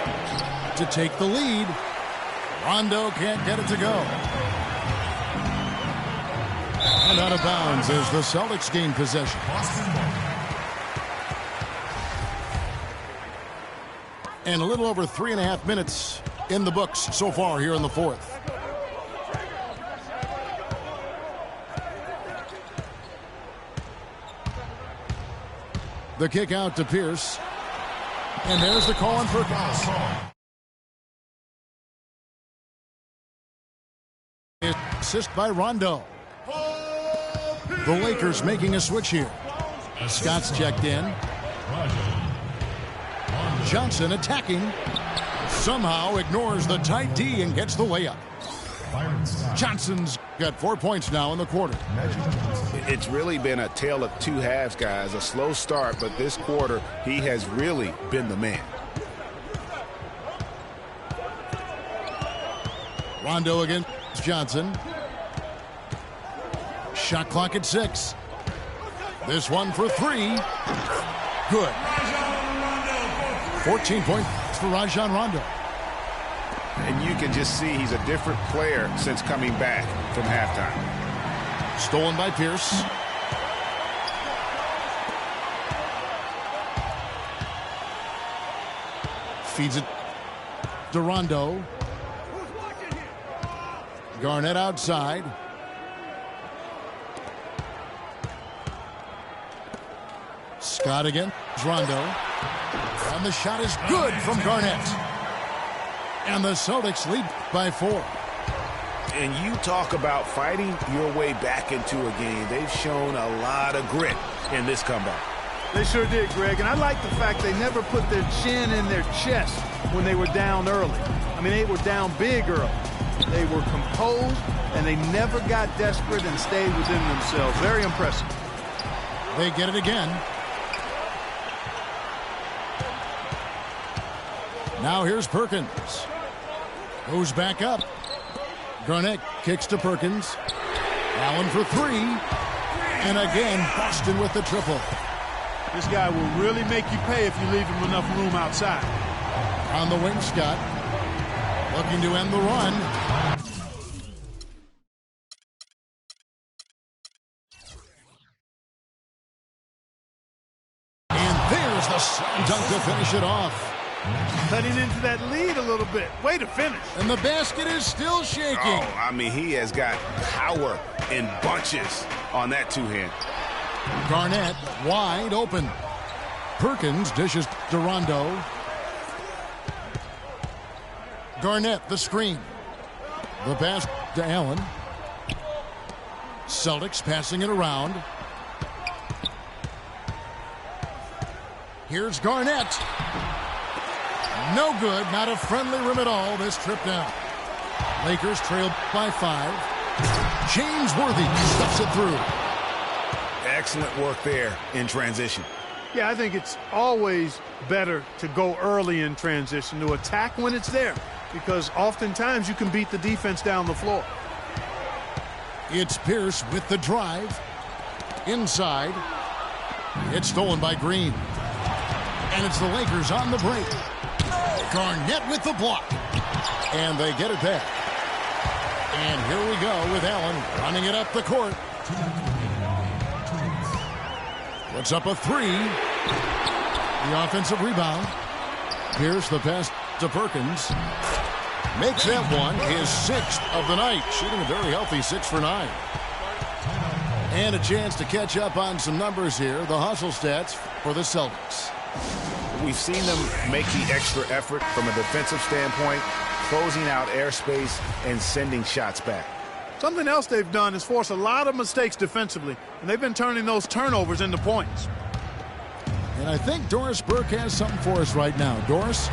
to take the lead. Rondo can't get it to go. And out of bounds as the Celtics gain possession. And a little over 3.5 minutes in the books so far here in the fourth. The kick out to Pierce. And there's the call on Perkins. Assist by Rondo. The Lakers making a switch here. Scott's checked in. Johnson attacking. Somehow ignores the tight D and gets the layup. Johnson's got 4 points now in the quarter. It's really been a tale of two halves, guys. A slow start, but this quarter, he has really been the man. Rondo against Johnson. Shot clock at 6. This one for three. Good. 14 points for Rajon Rondo. And you can just see he's a different player since coming back from halftime. Stolen by Pierce. Feeds it to Rondo. Garnett outside. Scott again. Rondo. And the shot is good from Garnett. And the Celtics lead by 4. And you talk about fighting your way back into a game. They've shown a lot of grit in this comeback. They sure did, Greg. And I like the fact they never put their chin in their chest when they were down early. I mean, they were down big early. They were composed, and they never got desperate and stayed within themselves. Very impressive. They get it again. Now here's Perkins. Goes back up. Garnett kicks to Perkins. Allen for three. And again, Boston with the triple. This guy will really make you pay if you leave him enough room outside. On the wing, Scott. Looking to end the run. And there's the slam dunk to finish it off. Cutting into that lead a little bit. Way to finish. And the basket is still shaking. Oh, I mean, he has got power in bunches on that two-hand. Garnett wide open. Perkins dishes to Rondo. Garnett the screen. The pass to Allen. Celtics passing it around. Here's Garnett. No good. Not a friendly rim at all this trip down. Lakers trail by 5. James Worthy stuffs it through. Excellent work there in transition. Yeah, I think it's always better to go early in transition, to attack when it's there, because oftentimes you can beat the defense down the floor. It's Pierce with the drive. Inside. It's stolen by Green. And it's the Lakers on the break. Garnett with the block. And they get it back. And here we go with Allen running it up the court. Puts up a three. The offensive rebound. Pierce the pass to Perkins. Makes that one his 6th of the night. Shooting a very healthy 6 for 9. And a chance to catch up on some numbers here. The hustle stats for the Celtics. We've seen them make the extra effort from a defensive standpoint, closing out airspace and sending shots back. Something else they've done is force a lot of mistakes defensively, and they've been turning those turnovers into points. And I think Doris Burke has something for us right now. Doris?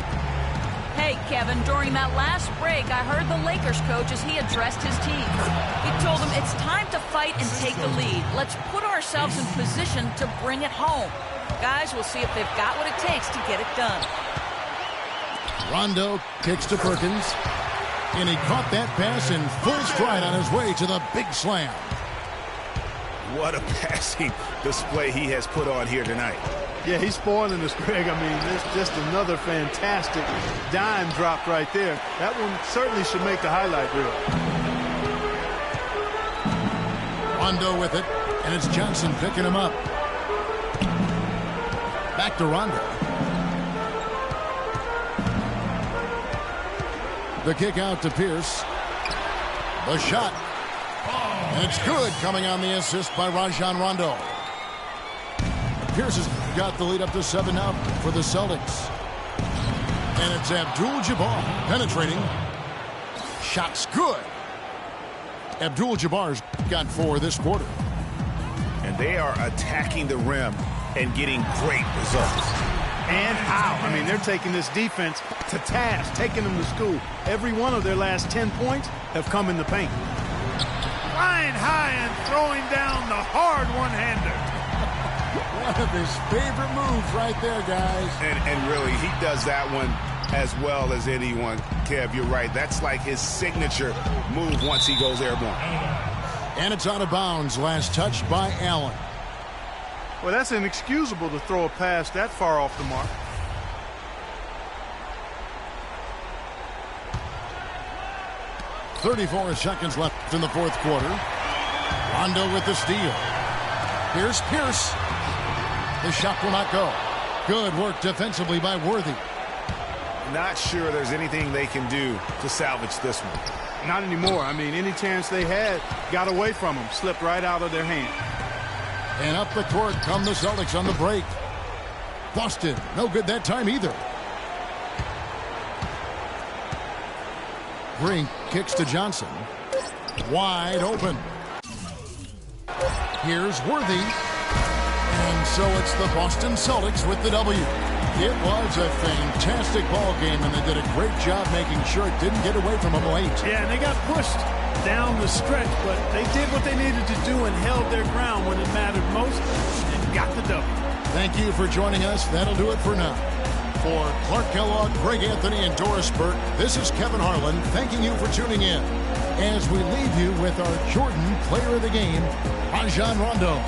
Hey, Kevin, during that last break, I heard the Lakers coach as he addressed his team. He told them it's time to fight and take the lead. Let's put ourselves in position to bring it home. Guys, we'll see if they've got what it takes to get it done. Rondo kicks to Perkins. And he caught that pass in full stride on his way to the big slam. What a passing display he has put on here tonight. Yeah, he's spoiling us, Greg. I mean, it's just another fantastic dime drop right there. That one certainly should make the highlight reel. Rondo with it, and it's Johnson picking him up. Back to Rondo. The kick out to Pierce. The shot. And it's good, coming on the assist by Rajon Rondo. Pierce has got the lead up to 7 now for the Celtics. And it's Abdul-Jabbar penetrating. Shot's good. Abdul-Jabbar's got 4 this quarter. And they are attacking the rim and getting great results. And how? I mean, they're taking this defense to task, taking them to school. Every one of their last 10 points have come in the paint. Flying high and throwing down the hard one-hander. One of his favorite moves right there, guys. And really, he does that one as well as anyone. Kev, you're right. That's like his signature move once he goes airborne. And it's out of bounds. Last touch by Allen. Well, that's inexcusable to throw a pass that far off the mark. .34 seconds left in the fourth quarter. Rondo with the steal. Here's Pierce. The shot will not go. Good work defensively by Worthy. Not sure there's anything they can do to salvage this one. Not anymore. I mean, any chance they had got away from them, slipped right out of their hand. And up the court come the Celtics on the break. Boston, no good that time either. Green kicks to Johnson. Wide open. Here's Worthy. And so it's the Boston Celtics with the W. It was a fantastic ball game, and they did a great job making sure it didn't get away from them late. Yeah, and they got pushed down the stretch, but they did what they needed to do and held their ground when it mattered most and got the W. Thank you for joining us. That'll do it for now. For Clark Kellogg, Greg Anthony, and Doris Burke, this is Kevin Harlan thanking you for tuning in as we leave you with our Jordan Player of the Game, Rajon Rondo.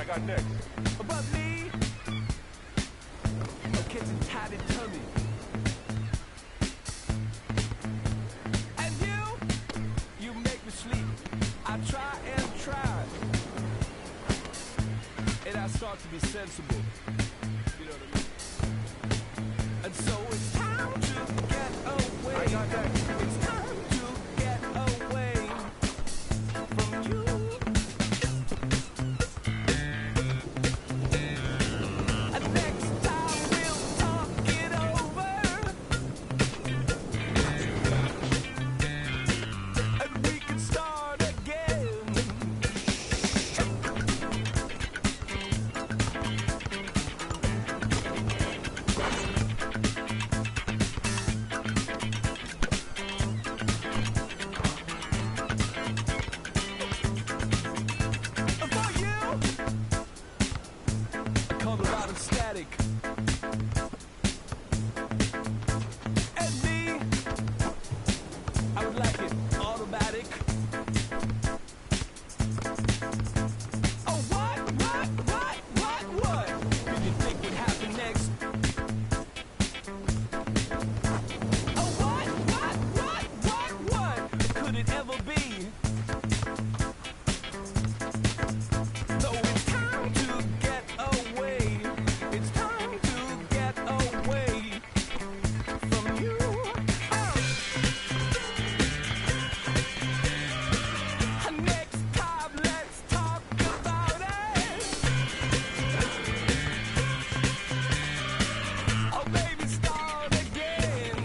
I got next. Above me, I'm getting tired and tummy. And you make me sleep. I try and try, and I start to be sensible. You know what I mean? And so it's time to get away. I got next. It's time to get away from you. And next time we'll talk it over, and we can start again. For you, I call the bottom static. And me, I would like it automatic. Oh, what? Did you think would happen next? Oh, what? Could it ever be? So it's time to get away. It's time to get away from you. Next time, let's talk about it. Oh, baby, start again.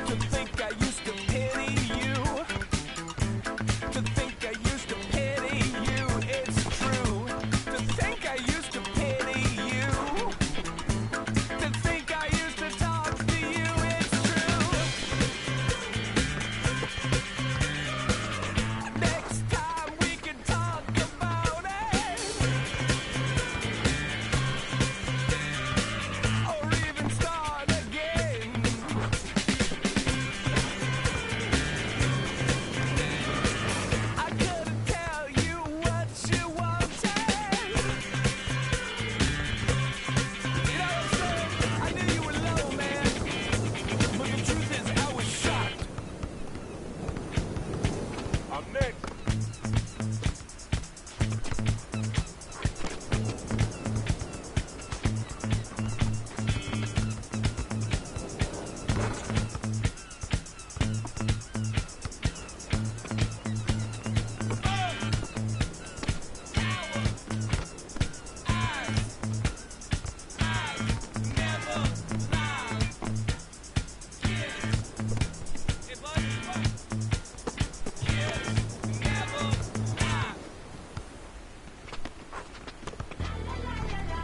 To think I used to pity you. To think I used to pity you. It's true. To think I used to pity you. To think I used to talk to you. It's true. Next time we can talk about it, or even start again. I couldn't tell you what you wanted. You know what I'm saying? I knew you were low, man, but the truth is I was shocked. I'm next.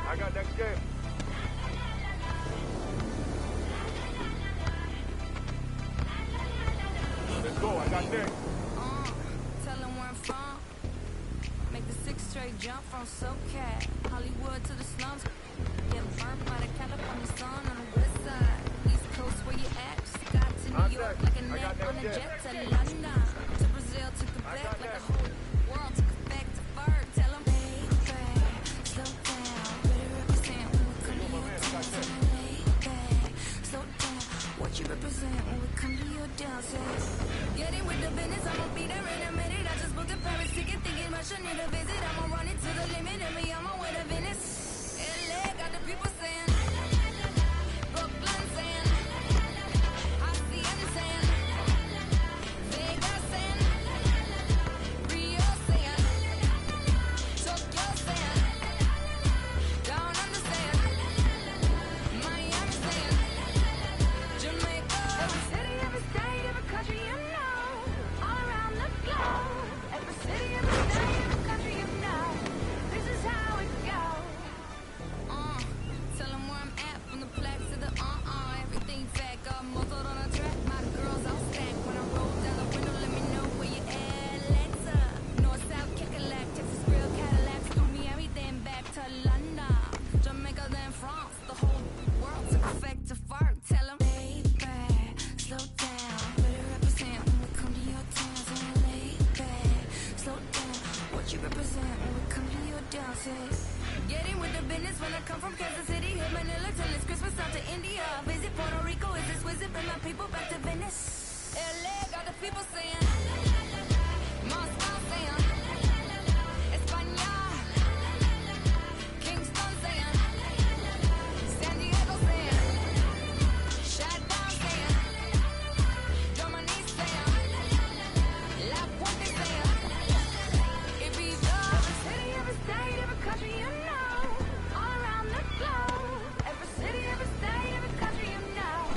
I got next game. Let's go. I got next. Tell them where I'm from. Make the 6 straight jump from SoCal, Hollywood to the slums. Get burnt by the California sun on the west side. East Coast where you at? Just got to New York like a net on a jet to London. To Brazil, to Quebec, like a whole world took us back to Bird. Tell them, baby, slow down. Better represent when we come to your town. Tell them, baby, slow down. What you represent when we come to your downtown? Get in with the business, I'ma be there in a minute. I just booked a Paris ticket, thinking Russia need a visit. I'ma run it to the limit, and me, I'm on way to Venice. LA got the people saying, Brooklyn saying, Hacienda saying, Vegas saying, Rio saying, Tokyo saying, Down Under saying, Miami saying, Jamaica. Every city, every state, every country you know, all around the globe. Every city, every state, every country you know. Getting with the business when I come from Kansas City, hit Manila till it's Christmas out to India. Visit Puerto Rico, is this wizard? Bring my people back to Venice. LA got the people saying, Moscow saying, España, Kingston saying, San Diego saying, Shutdown saying, Germany saying, La Puente saying, Ibiza, every city, every state, every country you know, all around the globe, every city, every state, every country you know,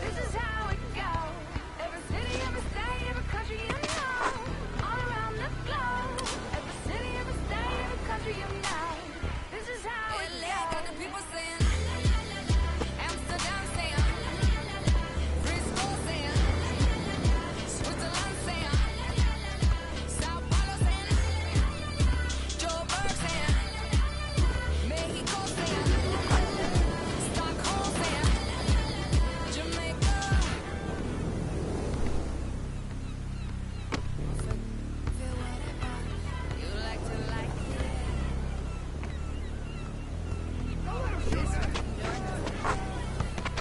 this is how it goes. Every city, every state, every country you know, all around the globe, every city, every state, every country you know, this is how it goes. Got the people saying, Amsterdam saying, Frisco saying, Switzerland saying, Sao Paulo saying, Joburg saying, Mexico saying, Stockholm saying, Jamaica. Feel whatever you like to like it.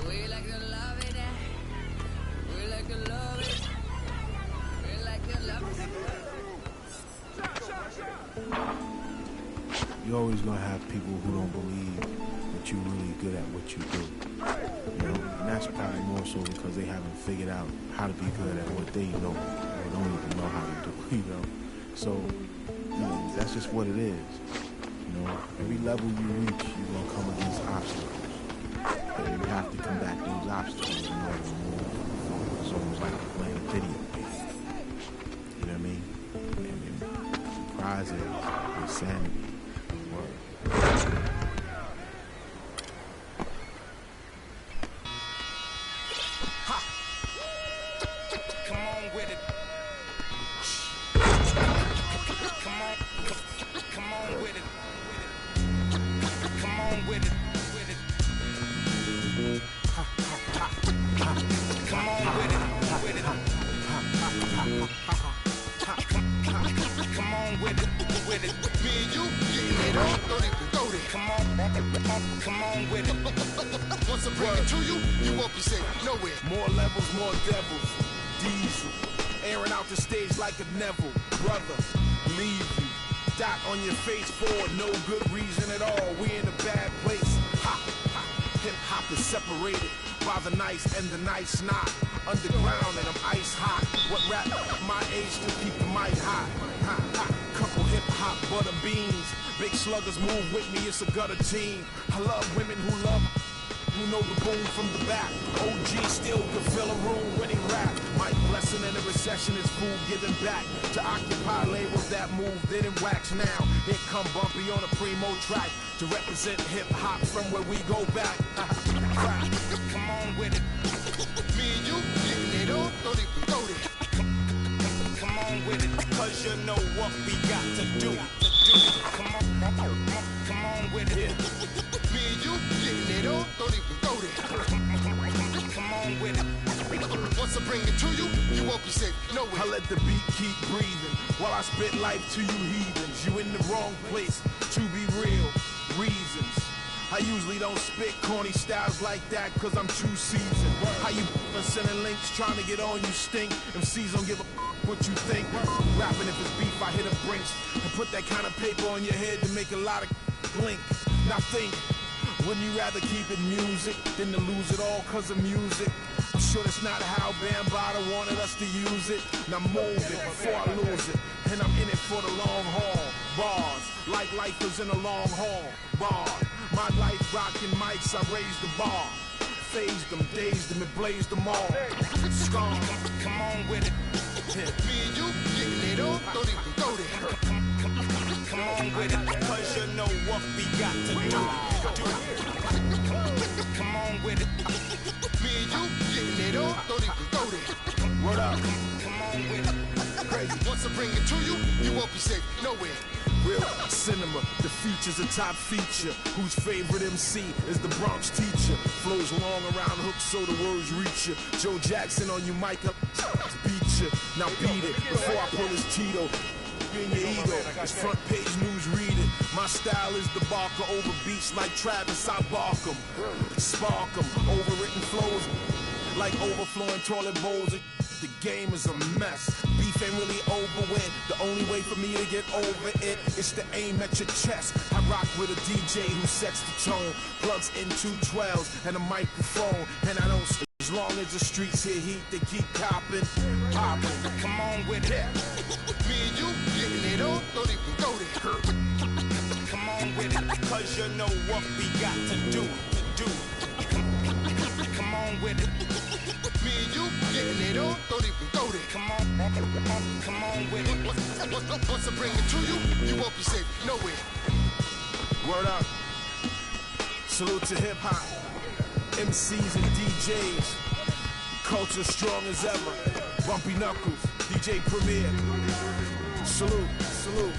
We like to love it. We like to love it. We like to love it. You're always gonna have people who don't believe that you're really good at what you do. You know, and that's probably more so because they haven't figured out how to be good at what they know or don't even know how to do, you know. So, you know, that's just what it is. You know, every level you reach, you're gonna come against obstacles. And you have to combat those obstacles in order to move forward. It's almost like playing a video game. You know what I mean? And the prize is insanity. Word. Come on with it. Come on with it. Come on with it. Come on with it. Come on with it. Me and you getting it on, don't even go there. Come on with it. Once I bring it to you, you won't be safe nowhere. More levels, more devils. Diesel. Airing out the stage like a Neville. Brother, leave you. Dot on your face for no good reason at all. We in a bad place. Hip hop is separated by the nice and the nice not. Underground and I'm ice hot. What rap my age to keep the mic hot? Couple hip hop butter beans. Big sluggers move with me, it's a gutter team. I love women who love, who know the boom from the back. OG still could fill a room when he rap. Mike blessing in a recession is food giving back to occupy labels that move didn't wax now. Here come Bumpy on a primo track to represent hip hop from where we go back. Come on with it. Me and you getting it on, don't even go there. Come on with it, cause you know what we got to do. Come on with it. Me and you getting it on, don't even go there. Come on with it. Once I bring it to you, you won't be safe nowhere. I let the beat keep breathing while I spit life to you heathens. You in the wrong place, to be real, reasons. I usually don't spit corny styles like that cause I'm too seasoned. How you sending links trying to get on you stink? MCs don't give a what you think. Rapping if it's beef, I hit a brinks and put that kind of paper on your head to make a lot of blink. Now think, wouldn't you rather keep it music than to lose it all cause of music? I'm sure that's not how Bambaataa wanted us to use it. Now move it before I lose it. And I'm in it for the long haul. Bars, like lifers in a long haul. Bar, my life rocking mics, I raised the bar. Phased them, dazed them, and blazed them all. Scar, come on with it. Me and you getting it on, don't even go there. Come on with it, cause you know what we got to do. Come on with it. Me and you getting it on, don't even go there. What up? Come on with it. Crazy. Once I bring it to you, you won't be safe nowhere. Real cinema, the feature's a top feature. Whose favorite MC is the Bronx teacher? Flows long around hooks so the words reach you. Joe Jackson on you, mic up, beat you. Now beat it before I pull his Tito. In your ego, it's front page news, read it. My My style is the barker over beats like Travis, I bark 'em, spark 'em, overwritten flows like overflowing toilet bowls. The game is a mess. Beef ain't really over with. The only way for me to get over it is to aim at your chest. I rock with a DJ who sets the tone, plugs in 212s and a microphone, and I don't. As long as the streets hear heat, they keep copping, popping. Come on with it. Me and you getting it on, don't even go there. Come on with it, cause you know what we got to do. Come on with it. Me and you getting it on, don't even go there. Come on with it. Once I bring it to you, you won't be safe nowhere. Word up. Salute to hip hop, MCs and DJs. Culture strong as ever. Bumpy Knuckles, DJ Premier. Salute, salute.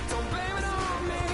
Don't blame it on me.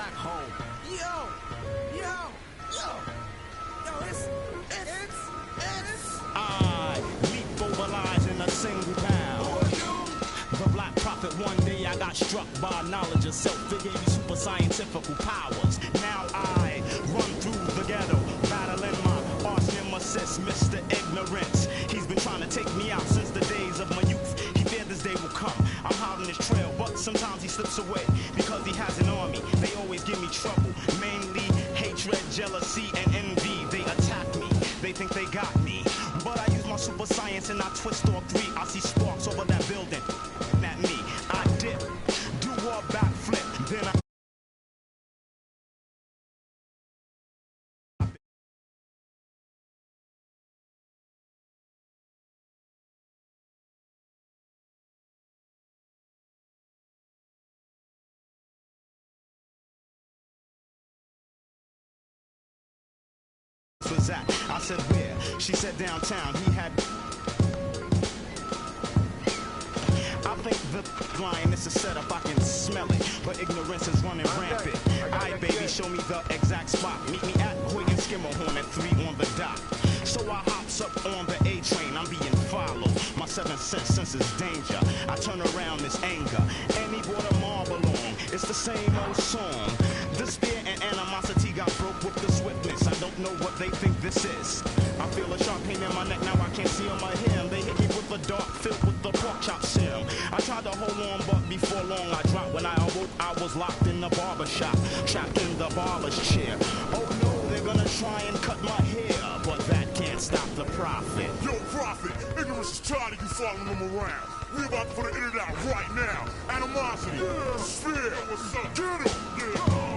back home. Yo, it's I leap over lies in a single pound. The Black Prophet, one day I got struck by knowledge of self. It gave me super scientific powers. Now I run through the ghetto, battling my arch nemesis, Mr. Ignorance. He's been trying to take me out since the days of my youth. He feared this day will come. I'm hiding his trail, but sometimes he slips away because he has an army. They always give me trouble, mainly hatred, jealousy, and envy. They attack me, they think they got me. But I use my super science and I twist all three. I see sparks over that building. At me, I dip, do a backflip, then I was at. I said where? She said downtown. He had. I think the line is a setup, I can smell it, but ignorance is running rampant. Alright, baby, show me the exact spot. Meet me at Hoyt and Skimmerhorn at 3 on the dot. So I hops up on the A train, I'm being followed. My 7th senses danger. I turn around this anger, and he brought a marble along. It's the same old song. Despair and animosity got broke with the swiftness. I don't know what they think this is. I feel a sharp pain in my neck, now I can't see on my hair. They hit me with a dart filled with the pork chop serum. I tried to hold on, but before long I dropped. When I awoke, I was locked in the barber shop, trapped in the barber's chair. Oh no, they're gonna try and cut my hair, but that can't stop the prophet. Yo, Prophet, ignorance is tired of you following them around. We about to put an internet out right now. Animosity, despair, what's up? Get him! Yeah.